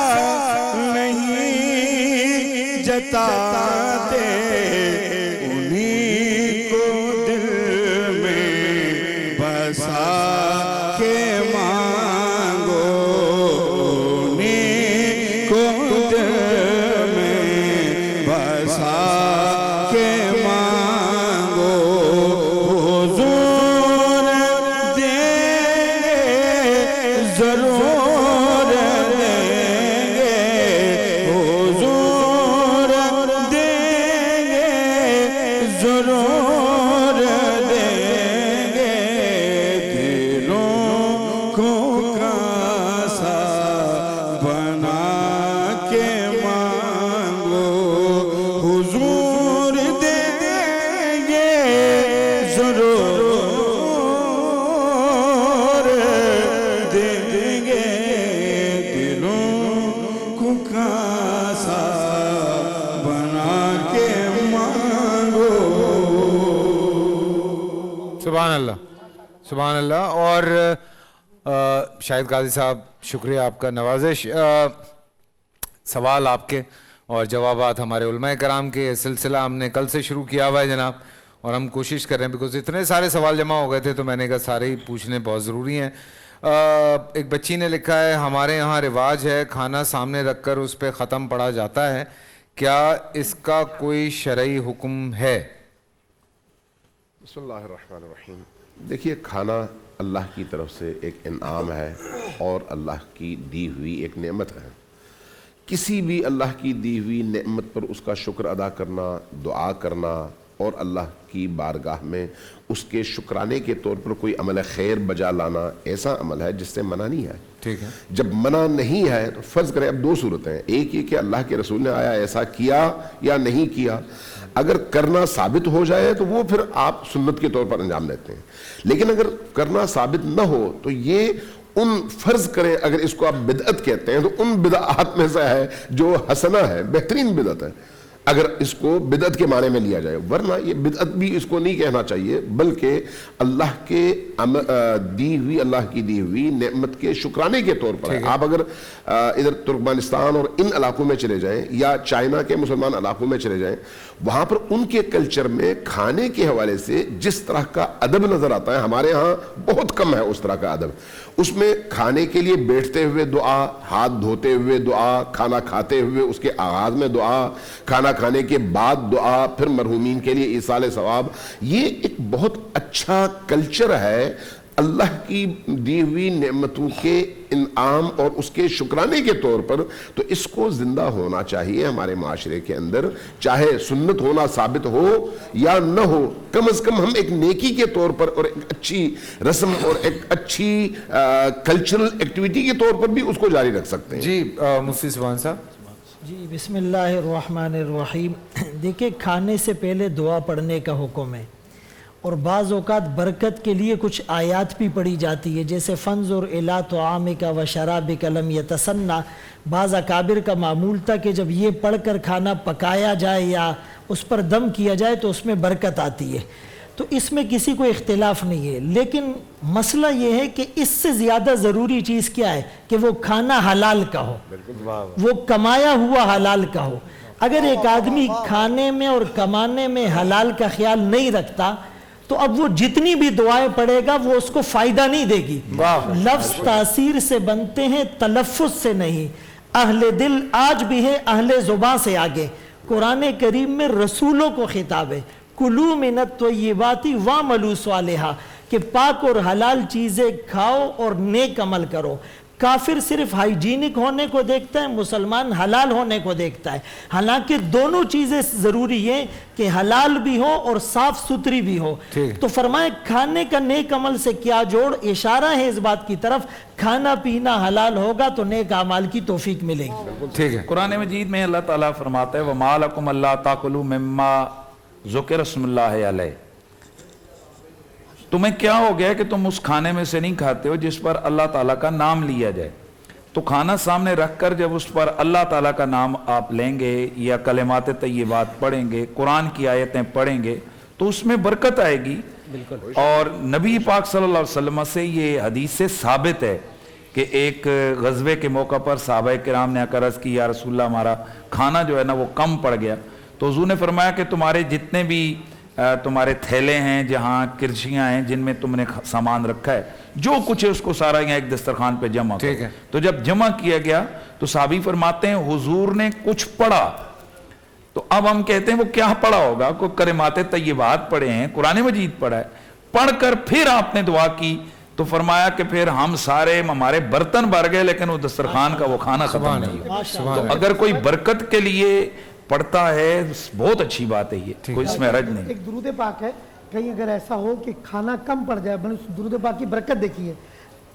نہیں جتاتے، انہی کو دل میں بسا کے مانگو، انہی کو دل میں بسا کے مانگو، حضور دیں گے ضرور دیں گے، حضور دیں گے ضرور دیں گے، دلوں کو کاسا بنا کے مانگو، حضور دیں گے ضرور دیں گے، دلوں کو کاسا بنا کے مانگو۔ سبحان اللہ، سبحان اللہ۔ اور شاہد قاضی صاحب شکریہ آپ کا، نوازش۔ سوال آپ کے اور جوابات ہمارے علماء کرام کے، یہ سلسلہ ہم نے کل سے شروع کیا ہوا ہے جناب، اور ہم کوشش کر رہے ہیں، بیکاز اتنے سارے سوال جمع ہو گئے تھے تو میں نے کہا سارے ہی پوچھنے بہت ضروری ہیں۔ ایک بچی نے لکھا ہے ہمارے یہاں رواج ہے کھانا سامنے رکھ کر اس پہ ختم پڑا جاتا ہے، کیا اس کا کوئی شرعی حکم ہے؟ بسم اللہ الرحمن الرحیم۔ دیکھیے، کھانا اللہ کی طرف سے ایک انعام ہے اور اللہ کی دی ہوئی ایک نعمت ہے۔ کسی بھی اللہ کی دی ہوئی نعمت پر اس کا شکر ادا کرنا، دعا کرنا اور اللہ کی بارگاہ میں اس کے شکرانے کے طور پر کوئی عمل خیر بجا لانا ایسا عمل ہے جس سے منع نہیں ہے۔ ٹھیک ہے، جب منع نہیں ہے تو فرض کریں اب دو صورتیں ہیں، ایک یہ کہ اللہ کے رسول نے آیا ایسا کیا یا نہیں کیا، اگر کرنا ثابت ہو جائے تو وہ پھر آپ سنت کے طور پر انجام لیتے ہیں، لیکن اگر کرنا ثابت نہ ہو تو یہ ان فرض کریں اگر اس کو آپ بدعت کہتے ہیں تو ان بدعات میں سے ہے جو حسنہ ہے، بہترین بدعت ہے اگر اس کو بدعت کے معنی میں لیا جائے، ورنہ یہ بدعت بھی اس کو نہیں کہنا چاہیے، بلکہ اللہ کے دی ہوئی، اللہ کی دی ہوئی نعمت کے شکرانے کے طور پر ہے۔ آپ اگر ادھر ترکمانستان اور ان علاقوں میں چلے جائیں یا چائنا کے مسلمان علاقوں میں چلے جائیں، وہاں پر ان کے کلچر میں کھانے کے حوالے سے جس طرح کا ادب نظر آتا ہے، ہمارے ہاں بہت کم ہے اس طرح کا ادب۔ اس میں کھانے کے لیے بیٹھتے ہوئے دعا، ہاتھ دھوتے ہوئے دعا، کھانا کھاتے ہوئے اس کے آغاز میں دعا، کھانا کھانے کے بعد دعا، پھر مرحومین کے لیے ایصال ثواب، یہ ایک بہت اچھا کلچر ہے اللہ کی دی ہوئی نعمتوں کے انعام اور اس کے شکرانے کے طور پر۔ تو اس کو زندہ ہونا چاہیے ہمارے معاشرے کے اندر، چاہے سنت ہونا ثابت ہو یا نہ ہو، کم از کم ہم ایک نیکی کے طور پر اور ایک اچھی رسم اور ایک اچھی کلچرل ایکٹیویٹی کے طور پر بھی اس کو جاری رکھ سکتے ہیں۔ جی مفتی سبحان صاحب۔ جی بسم اللہ الرحمن الرحیم۔ دیکھیں، کھانے سے پہلے دعا پڑھنے کا حکم ہے، اور بعض اوقات برکت کے لیے کچھ آیات بھی پڑھی جاتی ہے، جیسے فنظر الی طعامک و شرابک لم یتسنہ. بعض اکابر کا معمول تھا کہ جب یہ پڑھ کر کھانا پکایا جائے یا اس پر دم کیا جائے تو اس میں برکت آتی ہے. تو اس میں کسی کو اختلاف نہیں ہے، لیکن مسئلہ یہ ہے کہ اس سے زیادہ ضروری چیز کیا ہے کہ وہ کھانا حلال کا ہو، وہ کمایا ہوا حلال کا ہو. اگر ایک آدمی کھانے میں اور کمانے میں حلال کا خیال نہیں رکھتا تو اب وہ جتنی بھی دعائیں پڑھے گا وہ اس کو فائدہ نہیں دے گی. لفظ تاثیر سے بنتے ہیں، تلفظ سے نہیں. اہل دل آج بھی ہے اہل زبان سے آگے. قرآن کریم میں رسولوں کو خطاب ہے، کلوا من الطیبات واعملوا صالحا، کہ پاک اور حلال چیزیں کھاؤ اور نیک عمل کرو. کافر صرف ہائیجینک ہونے کو دیکھتا ہے، مسلمان حلال ہونے کو دیکھتا ہے. حالانکہ دونوں چیزیں ضروری ہیں کہ حلال بھی ہو اور صاف ستھری بھی ہو. تو فرمائے کھانے کا نیک عمل سے کیا جوڑ؟ اشارہ ہے اس بات کی طرف کھانا پینا حلال ہوگا تو نیک اعمال کی توفیق ملے گی. ٹھیک ہے. قرآن مجید میں اللہ تعالیٰ فرماتا ہے وَمَا لَكُمْ أَلَّا تَأْكُلُوا مِمَّا ذُكِرَ اسْمُ اللَّهِ عَلَيْهِ. تمہیں کیا ہو گیا کہ تم اس کھانے میں سے نہیں کھاتے ہو جس پر اللہ تعالیٰ کا نام لیا جائے؟ تو کھانا سامنے رکھ کر جب اس پر اللہ تعالیٰ کا نام آپ لیں گے یا کلمات طیبات پڑھیں گے، قرآن کی آیتیں پڑھیں گے تو اس میں برکت آئے گی. اور نبی پاک صلی اللہ علیہ وسلم سے یہ حدیث سے ثابت ہے کہ ایک غزوے کے موقع پر صحابہ کرام نے عرض کی یا رسول اللہ ہمارا کھانا جو ہے نا وہ کم پڑ گیا. تو حضور نے فرمایا کہ تمہارے جتنے بھی تمہارے تھیلے ہیں جہاں کرچیاں ہیں جن میں تم نے سامان رکھا ہے جو کچھ ہے اس کو سارا یہاں ایک دسترخوان پہ جمع کرو. تو جب جمع کیا گیا تو صحابی فرماتے ہیں حضور نے کچھ پڑھا. تو اب ہم کہتے ہیں وہ کیا پڑھا ہوگا؟ کوئی کلمات طیبات پڑھے ہیں، قرآن مجید پڑھا ہے. پڑھ کر پھر آپ نے دعا کی تو فرمایا کہ پھر ہم سارے ہمارے برتن بھر گئے لیکن وہ دسترخوان کا وہ کھانا ختم نہیں ہوا. تو اگر کوئی برکت کے لیے پڑھتا ہے بہت اچھی بات ہے، یہ کوئی اس میں حرج نہیں. ایک درود پاک ہے، کہیں اگر ایسا ہو کہ کھانا کم پڑ جائے، میں نے درود پاک کی برکت دیکھی ہے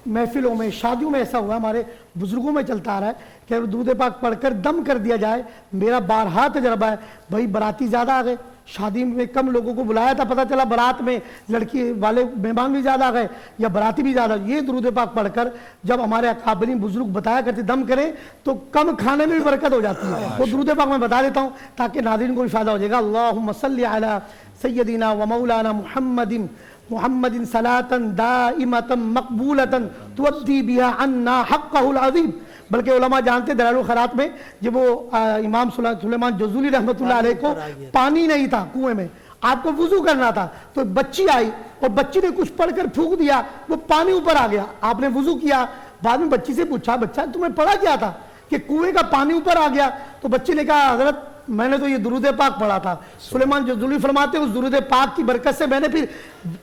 محفلوں میں، شادیوں میں ایسا ہوا، ہمارے بزرگوں میں چلتا آ رہا ہے کہ درود پاک پڑھ کر دم کر دیا جائے. میرا بارہا تجربہ ہے، بھائی باراتی زیادہ آ گئے، شادی میں کم لوگوں کو بلایا تھا، پتہ چلا بارات میں لڑکی والے مہمان بھی زیادہ آ گئے یا باراتی بھی زیادہ. یہ درود پاک پڑھ کر جب ہمارے اکابرین بزرگ بتایا کرتے دم کریں تو کم کھانے میں بھی برکت ہو جاتی ہے. وہ درود پاک میں بتا دیتا ہوں تاکہ ناظرین کو بھی فائدہ ہو جائے گا. اللہم صلی علی سیدنا و مولانا محمد صلاۃ دائمۃ مقبولۃ تؤدی بها عنا حقہ العظیم. بلکہ علماء جانتے ہیں دلائل الخیرات میں جب وہ امام سلیمان جزولی رحمۃ اللہ علیہ کو پانی نہیں تھا کنویں میں، آپ کو وضو کرنا تھا تو بچی آئی اور بچی نے کچھ پڑھ کر پھونک دیا، وہ پانی اوپر آ گیا. آپ نے وضو کیا، بعد میں بچی سے پوچھا بچہ تمہیں پڑھا کیا تھا کہ کنویں کا پانی اوپر آ گیا؟ تو بچی نے کہا حضرت میں نے تو یہ درود پاک پڑھا تھا. سلیمان جزولی فرماتے ہیں اس درود پاک کی برکت سے میں نے پھر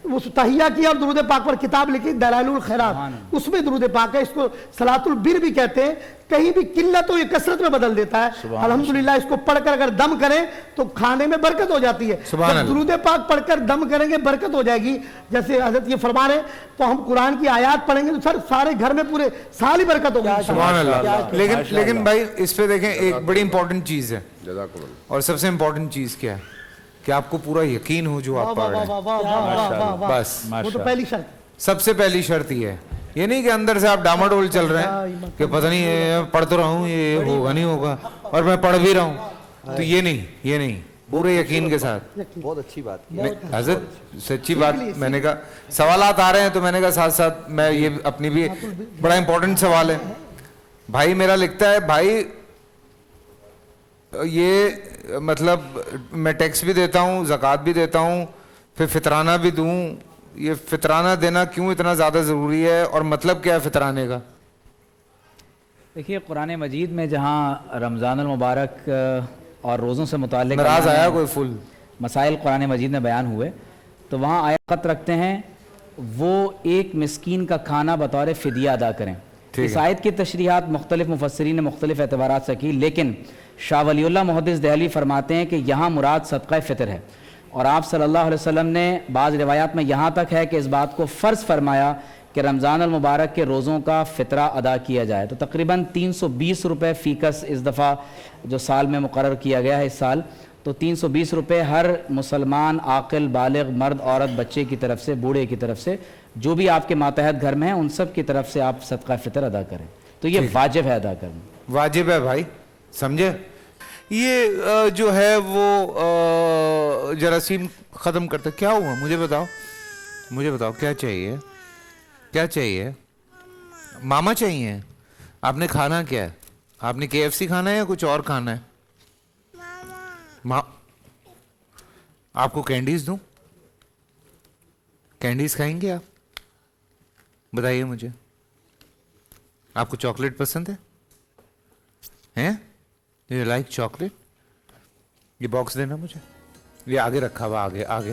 اس تحیہ کیا اور درود پاک پر کتاب لکھی دلائل الخیرات، اس میں درود پاک ہے. اس کو صلاۃ البر بھی کہتے ہیں. کہیں بھی قلت ہو یہ کثرت میں بدل دیتا ہے. الحمدللہ اس کو پڑھ کر اگر دم کریں تو کھانے میں برکت ہو جاتی ہے. جب درود پاک پڑھ کر دم کریں گے برکت ہو جائے گی. جیسے حضرت یہ فرما رہے ہیں تو ہم قرآن کی آیات پڑھیں گے تو سارے گھر میں پورے سال ہی برکت ہوگی. سبحان اللہ. لیکن بھائی اس پہ دیکھیں ایک بڑی امپورٹنٹ چیز ہے اور سب سے امپورٹنٹ چیز کیا ہے کہ آپ کو پورا یقین ہو جو آپ پڑھ رہے ہیں. بس وہ تو پہلی شرط، سب سے پہلی شرط یہ ہے. یہ نہیں کہ اندر سے آپ ڈاماڈول چل رہے ہیں کہ پتہ نہیں پڑھ تو رہا ہوں یہ ہوگا نہیں ہوگا اور میں پڑھ بھی رہا ہوں. تو یہ نہیں پورے یقین کے ساتھ. بہت اچھی بات حضرت سچی بات میں نے کہا سوالات آ رہے ہیں تو میں نے کہا ساتھ ساتھ میں یہ اپنی بھی بڑا امپورٹنٹ سوال ہے. بھائی میرا لکھتا ہے بھائی یہ مطلب میں ٹیکس بھی دیتا ہوں، زکوٰۃ بھی دیتا ہوں، پھر فطرانہ بھی دوں. یہ فطرانہ دینا کیوں اتنا زیادہ ضروری ہے اور مطلب کیا ہے فطرانے کا؟ دیکھیے قرآن مجید میں جہاں رمضان المبارک اور روزوں سے متعلق ناراض آیا کوئی فل مسائل قرآن مجید میں بیان ہوئے تو وہاں آیت رکھتے ہیں وہ ایک مسکین کا کھانا بطور فدیہ ادا کریں. اس آیت کی تشریحات مختلف مفسرین نے مختلف اعتبارات سے کی، لیکن شاہ ولی اللہ محدث دہلوی فرماتے ہیں کہ یہاں مراد صدقہ فطر ہے. اور آپ صلی اللہ علیہ وسلم نے بعض روایات میں یہاں تک ہے کہ اس بات کو فرض فرمایا کہ رمضان المبارک کے روزوں کا فطرہ ادا کیا جائے. تو تقریباً 320 روپے فی کس اس دفعہ جو سال میں مقرر کیا گیا ہے اس سال تو 320 روپے ہر مسلمان عاقل بالغ مرد عورت بچے کی طرف سے بوڑھے کی طرف سے جو بھی آپ کے ماتحت گھر میں ہیں ان سب کی طرف سے آپ صدقہ فطر ادا کریں. تو یہ واجب ہے ادا کرنا. واجب ہے بھائی, سمجھے. یہ جو ہے وہ جراثیم ختم کرتا. کیا ہوا مجھے بتاؤ, مجھے بتاؤ کیا چاہیے, کیا چاہیے؟ ماما چاہیے. آپ نے کھانا کیا ہے؟ آپ نے KFC کھانا ہے یا کچھ اور کھانا ہے؟ آپ کو کینڈیز دوں؟ کینڈیز کھائیں گے آپ؟ بتائیے مجھے, آپ کو چاکلیٹ پسند ہے؟ ہیں؟ You like chocolate? یہ باکس دینا مجھے. یہ آگے رکھا ہوا, آگے آگے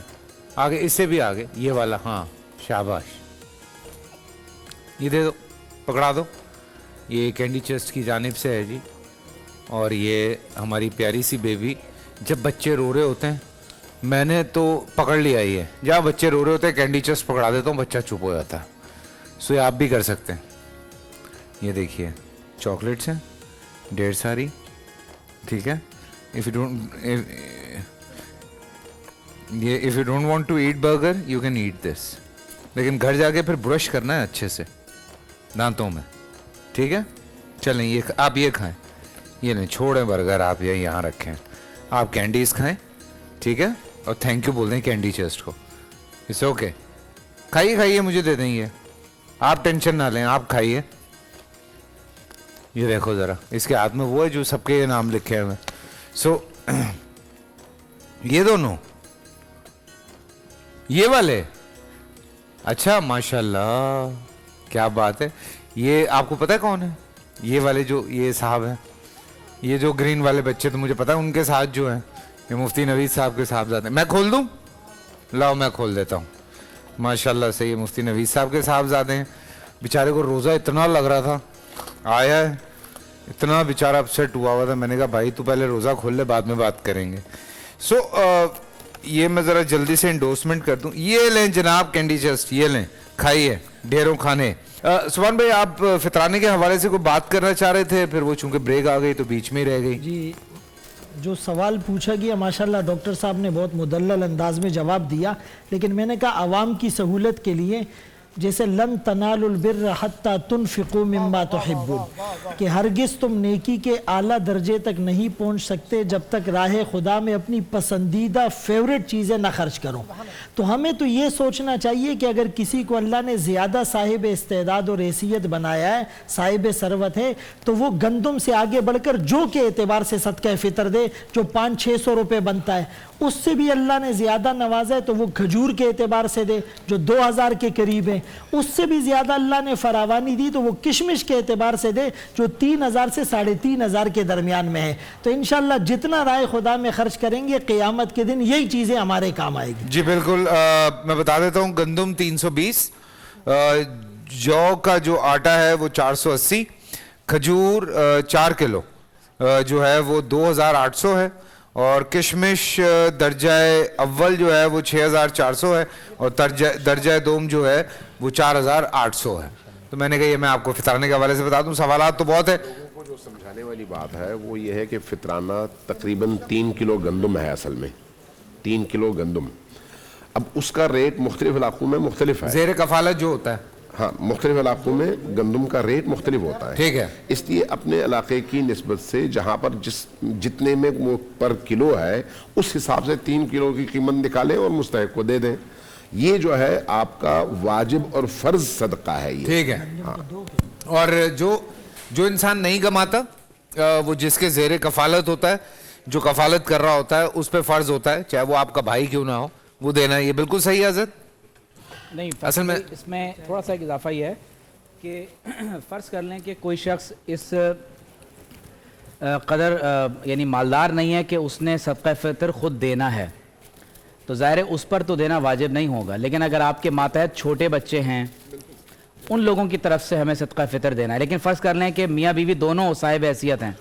آگے, اس سے بھی آگے, یہ والا. ہاں شاباش, یہ دے دو, پکڑا دو. یہ کینڈی چسٹ کی جانب سے ہے جی. اور یہ ہماری پیاری سی بیبی, جب بچے رو رہے ہوتے ہیں میں نے تو پکڑ لیا ہی ہے, جہاں بچے رو رہے ہوتے ہیں کینڈی چسٹ پکڑا دیتا ہوں, بچہ چپ ہو جاتا ہے. سو یہ آپ بھی کر سکتے ہیں. یہ دیکھیے چاکلیٹس ہیں ڈھیر ساری, ٹھیک ہے. if you don't want to eat burger you can eat this, لیکن گھر جا کے پھر برش کرنا ہے اچھے سے دانتوں میں, ٹھیک ہے. چلیں یہ آپ یہ کھائیں, یہ نہیں چھوڑیں برگر, آپ یہاں رکھیں, آپ کینڈیز کھائیں, ٹھیک ہے. اور تھینک یو بول دیں کینڈی چسٹ کو. اٹس اوکے, کھائیے کھائیے, مجھے دے دیں. یہ آپ ٹینشن نہ لیں, آپ کھائیے. یہ دیکھو ذرا, اس کے ہاتھ میں وہ ہے جو سب کے نام لکھے ہوئے. سو یہ دونوں, یہ والے, اچھا ماشاء اللہ کیا بات ہے. یہ آپ کو پتہ ہے کون ہے؟ یہ والے جو یہ صاحب ہیں, یہ جو گرین والے بچے, تو مجھے پتا ہے ان کے ساتھ جو ہیں یہ مفتی نوید صاحب کے صاحبزادے. میں کھول دوں؟ لاؤ میں کھول دیتا ہوں. ماشاءاللہ سے یہ مفتی نوید صاحب کے صاحبزادے ہیں. بیچارے کو روزہ اتنا لگ رہا تھا, آیا ہے اتنا بیچارہ اپسیٹ ہوا تھا. میں نے کہا بھائی تو پہلے روزہ کھول لے, بعد میں بات کریں گے. سو یہ میں ذرا جلدی سے انڈورسمنٹ کر دوں. یہ لیں جناب کینڈی چسٹ, یہ لیں, کھائیے ڈھیروں کھانے. سبحان بھائی آپ فطرانے کے حوالے سے کوئی بات کرنا چاہ رہے تھے, پھر وہ چونکہ بریک آ گئی تو بیچ میں ہی رہ گئی. جی, جو سوال پوچھا گیا ماشاءاللہ ڈاکٹر صاحب نے بہت مدلل انداز میں جواب دیا, لیکن میں نے کہا عوام کی سہولت کے لیے, جیسے لن تنالوا البر حتی تنفقوا مما تحبون, کہ ہرگز تم نیکی کے اعلیٰ درجے تک نہیں پہنچ سکتے جب تک راہ خدا میں اپنی پسندیدہ فیوریٹ چیزیں نہ خرچ کرو. تو ہمیں تو یہ سوچنا چاہیے کہ اگر کسی کو اللہ نے زیادہ صاحب استعداد اور حیثیت بنایا ہے, صاحب ثروت ہے, تو وہ گندم سے آگے بڑھ کر جو کے اعتبار سے صدقہ فطر دے, جو 500-600 روپے بنتا ہے, اس سے بھی اللہ نے زیادہ نوازا ہے تو وہ کھجور کے اعتبار سے دے جو 2000 کے قریب ہے. اس سے بھی زیادہ اللہ نے فراوانی دی تو وہ کشمش کے اعتبار سے دے جو 3000 سے 3500 کے درمیان میں ہے. تو انشاءاللہ جتنا رائے خدا میں خرچ کریں گے قیامت کے دن یہی چیزیں ہمارے کام آئے گی. جی بالکل, میں بتا دیتا ہوں. گندم 320, جو کا جو آٹا ہے وہ 480, کھجور 4 کلو جو ہے وہ 2800 ہے, اور کشمش درجہ اول جو ہے وہ 6400 ہے, اور درجہ دوم جو ہے وہ 4800 ہے. تو میں نے کہا یہ میں آپ کو فطرانے کے حوالے سے بتا دوں. سوالات تو بہت ہیں. لوگوں کو جو سمجھانے والی بات ہے وہ یہ ہے کہ فطرانہ تقریباً 3 کلو گندم ہے, اصل میں 3 کلو گندم. اب اس کا ریٹ مختلف علاقوں میں مختلف ہے. زیر کفالت جو ہوتا ہے, ہاں مختلف علاقوں میں گندم کا ریٹ مختلف ہوتا ہے, ٹھیک ہے. اس لیے اپنے علاقے کی نسبت سے جہاں پر جتنے میں وہ پر کلو ہے اس حساب سے 3 کلو کی قیمت نکالیں اور مستحق کو دے دیں. یہ جو ہے آپ کا واجب اور فرض صدقہ ہے یہ, ٹھیک ہے. اور جو انسان نہیں کماتا, وہ جس کے زیر کفالت ہوتا ہے, جو کفالت کر رہا ہوتا ہے, اس پہ فرض ہوتا ہے, چاہے وہ آپ کا بھائی کیوں نہ ہو, وہ دینا. یہ بالکل صحیح ہے حضرت. نہیں, اصل میں اس میں تھوڑا سا ایک اضافہ یہ ہے کہ فرض کر لیں کہ کوئی شخص اس قدر یعنی مالدار نہیں ہے کہ اس نے صدقہ فطر خود دینا ہے, تو ظاہر ہے اس پر تو دینا واجب نہیں ہوگا. لیکن اگر آپ کے ماتحت چھوٹے بچے ہیں, ان لوگوں کی طرف سے ہمیں صدقہ فطر دینا ہے. لیکن فرض کر لیں کہ میاں بیوی دونوں صاحب حیثیت ہیں,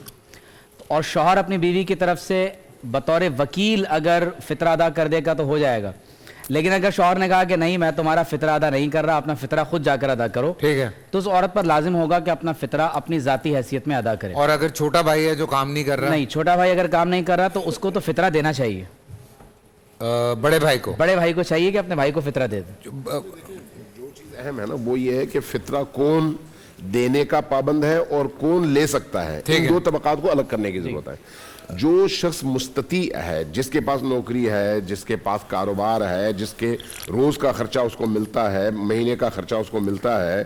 اور شوہر اپنی بیوی کی طرف سے بطور وکیل اگر فطر ادا کر دے گا تو ہو جائے گا. لیکن اگر شوہر نے کہا کہ نہیں میں تمہارا فطرہ ادا نہیں کر رہا, اپنا فطرہ خود جا کر ادا کرو, ٹھیک ہے, تو اس عورت پر لازم ہوگا کہ اپنا فطرہ اپنی ذاتی حیثیت میں ادا کرے. اور اگر چھوٹا بھائی ہے جو کام نہیں کر رہا؟ نہیں, چھوٹا بھائی اگر کام نہیں کر رہا تو اس کو تو فطرہ دینا چاہیے. بڑے بھائی کو, بڑے بھائی کو چاہیے کہ اپنے بھائی کو فطرہ دے دے. جو چیز اہم ہے نا وہ یہ ہے کہ فطرہ کون دینے کا پابند ہے اور کون لے سکتا ہے, ان دو طبقات کو الگ کرنے کی ضرورت ہے. جو شخص مستطیع ہے, جس کے پاس نوکری ہے, جس کے پاس کاروبار ہے, جس کے روز کا خرچہ اس کو ملتا ہے, مہینے کا خرچہ اس کو ملتا ہے,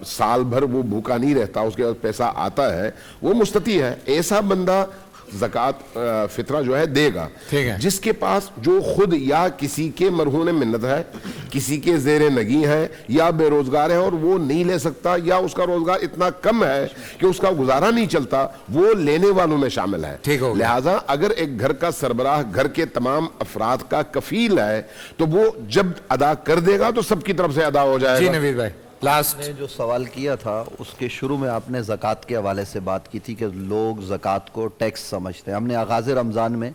سال بھر وہ بھوکا نہیں رہتا, اس کے پاس پیسہ آتا ہے, وہ مستطیع ہے, ایسا بندہ زکوٰۃ فطرہ جو ہے دے گا. جس کے پاس جو خود یا کسی کے مرہون منت ہے, کسی کے زیر نگی ہے, یا بے روزگار ہے اور وہ نہیں لے سکتا, یا اس کا روزگار اتنا کم ہے کہ اس کا گزارا نہیں چلتا, وہ لینے والوں میں شامل ہے. لہٰذا اگر ایک گھر کا سربراہ گھر کے تمام افراد کا کفیل ہے تو وہ جب ادا کر دے گا تو سب کی طرف سے ادا ہو جائے گا. جی نوید بھائی, لاسٹ نے جو سوال کیا تھا اس کے شروع میں آپ نے زکوٰۃ کے حوالے سے بات کی تھی کہ لوگ زکوٰۃ کو ٹیکس سمجھتے ہیں. ہم نے آغاز رمضان میں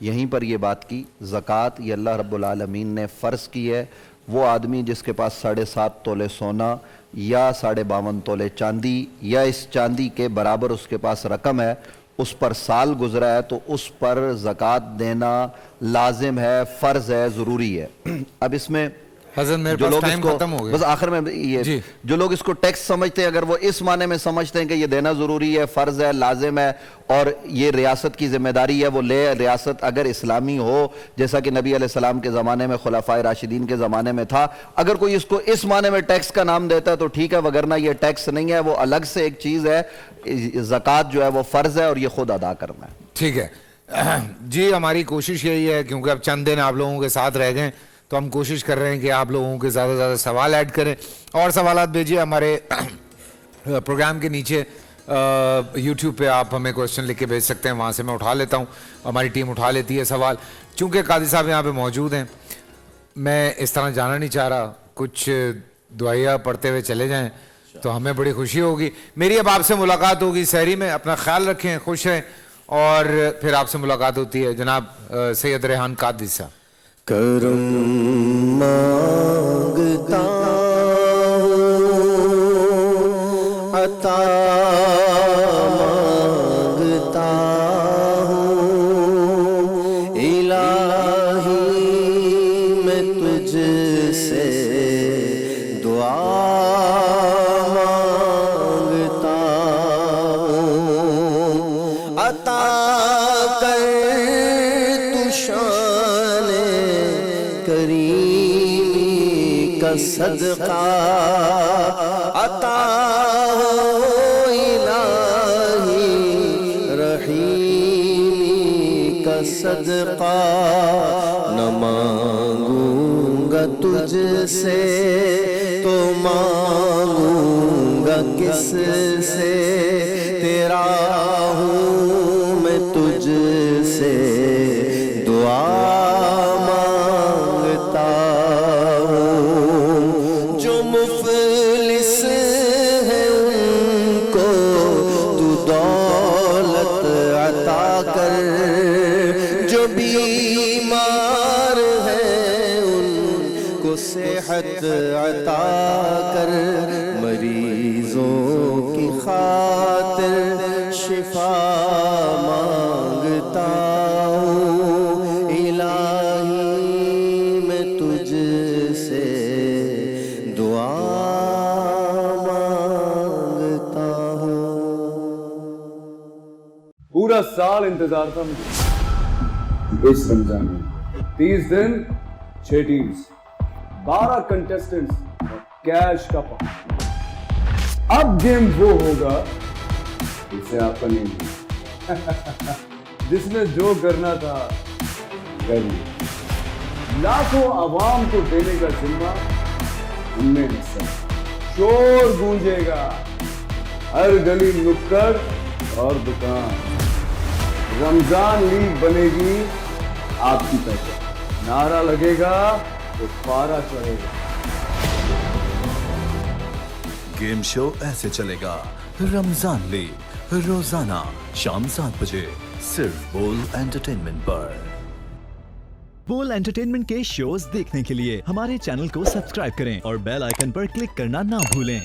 یہیں پر یہ بات کی, زکوٰۃ یہ اللہ رب العالمین نے فرض کی ہے. وہ آدمی جس کے پاس 7.5 تولے سونا یا 52.5 تولے چاندی یا اس چاندی کے برابر اس کے پاس رقم ہے, اس پر سال گزرا ہے تو اس پر زکوٰۃ دینا لازم ہے, فرض ہے, ضروری ہے. اب اس میں حضرت میرے پاس ٹائم ختم ہو گیا, بس آخر میں یہ جو لوگ اس کو ٹیکس سمجھتے ہیں, اگر وہ اس معنی میں سمجھتے ہیں کہ یہ دینا ضروری ہے, فرض ہے, لازم ہے اور یہ ریاست کی ذمہ داری ہے وہ لے, ریاست اگر اسلامی ہو جیسا کہ نبی علیہ السلام کے زمانے میں, خلفائے راشدین کے زمانے میں تھا, اگر کوئی اس کو اس معنی میں ٹیکس کا نام دیتا ہے تو ٹھیک ہے, وگرنہ یہ ٹیکس نہیں ہے, وہ الگ سے ایک چیز ہے. زکوٰۃ جو ہے وہ فرض ہے اور یہ خود ادا کرنا ہے. ٹھیک ہے جی, ہماری کوشش یہی ہے کیونکہ اب چند دن آپ لوگوں کے ساتھ رہ گئے تو ہم کوشش کر رہے ہیں کہ آپ لوگوں کے زیادہ سے زیادہ سوال ایڈ کریں, اور سوالات بھیجیے ہمارے پروگرام کے نیچے. یوٹیوب پہ آپ ہمیں کوشچن لکھ کے بھیج سکتے ہیں, وہاں سے میں اٹھا لیتا ہوں, ہماری ٹیم اٹھا لیتی ہے سوال. چونکہ قاضی صاحب یہاں پہ موجود ہیں, میں اس طرح جانا نہیں چاہ رہا, کچھ دعائیہ پڑھتے ہوئے چلے جائیں تو ہمیں بڑی خوشی ہوگی. میری اب آپ سے ملاقات ہوگی سحری میں, اپنا خیال رکھیں, خوش رہیں, اور پھر آپ سے ملاقات ہوتی ہے. جناب سید ریحان قادری صاحب. کرم مانگتا ہوں, عطا مانگتا ہوں, الہی میں تجھ سے دعا مانگتا ہوں, عطا کر تو شان کریمی کا صدقہ, عطا ہو الہی رحیمی کا صدقہ. نہ مانگوں گا تجھ سے تو مانگوں گا کس سے, تیرا ہوں میں تجھ سے دعا صحت عطا کر, مریضوں کی خاطر شفا مانگتا ہوں, الہی میں تجھ سے دعا مانگتا ہوں. پورا سال انتظار تھا مجھے اس رمضان میں, 30 دن 6 ٹیمز, 12 کنٹیسٹنٹس, کیش کا پاؤں. اب گیم وہ ہوگا جسے آپ کا نہیں ہوگا, جس نے جو کرنا تھا کر لیا. لاکھوں عوام کو دینے کا ذمہ ان میں حصہ, شور گونجے گا ہر گلی نکڑ اور دکان. رمضان لیگ بنے گی آپ کی پہچان, نعرہ لگے گا تو پارا چڑھے گا. گیم شو ایسے چلے گا, رمضان لیگ روزانہ شام 7 بجے صرف بول انٹرٹینمنٹ پر. مقبول انٹرٹینمنٹ کے شوز دیکھنے کے لیے ہمارے چینل کو سبسکرائب کریں اور بیل آئیکن پر کلک کرنا نہ بھولیں.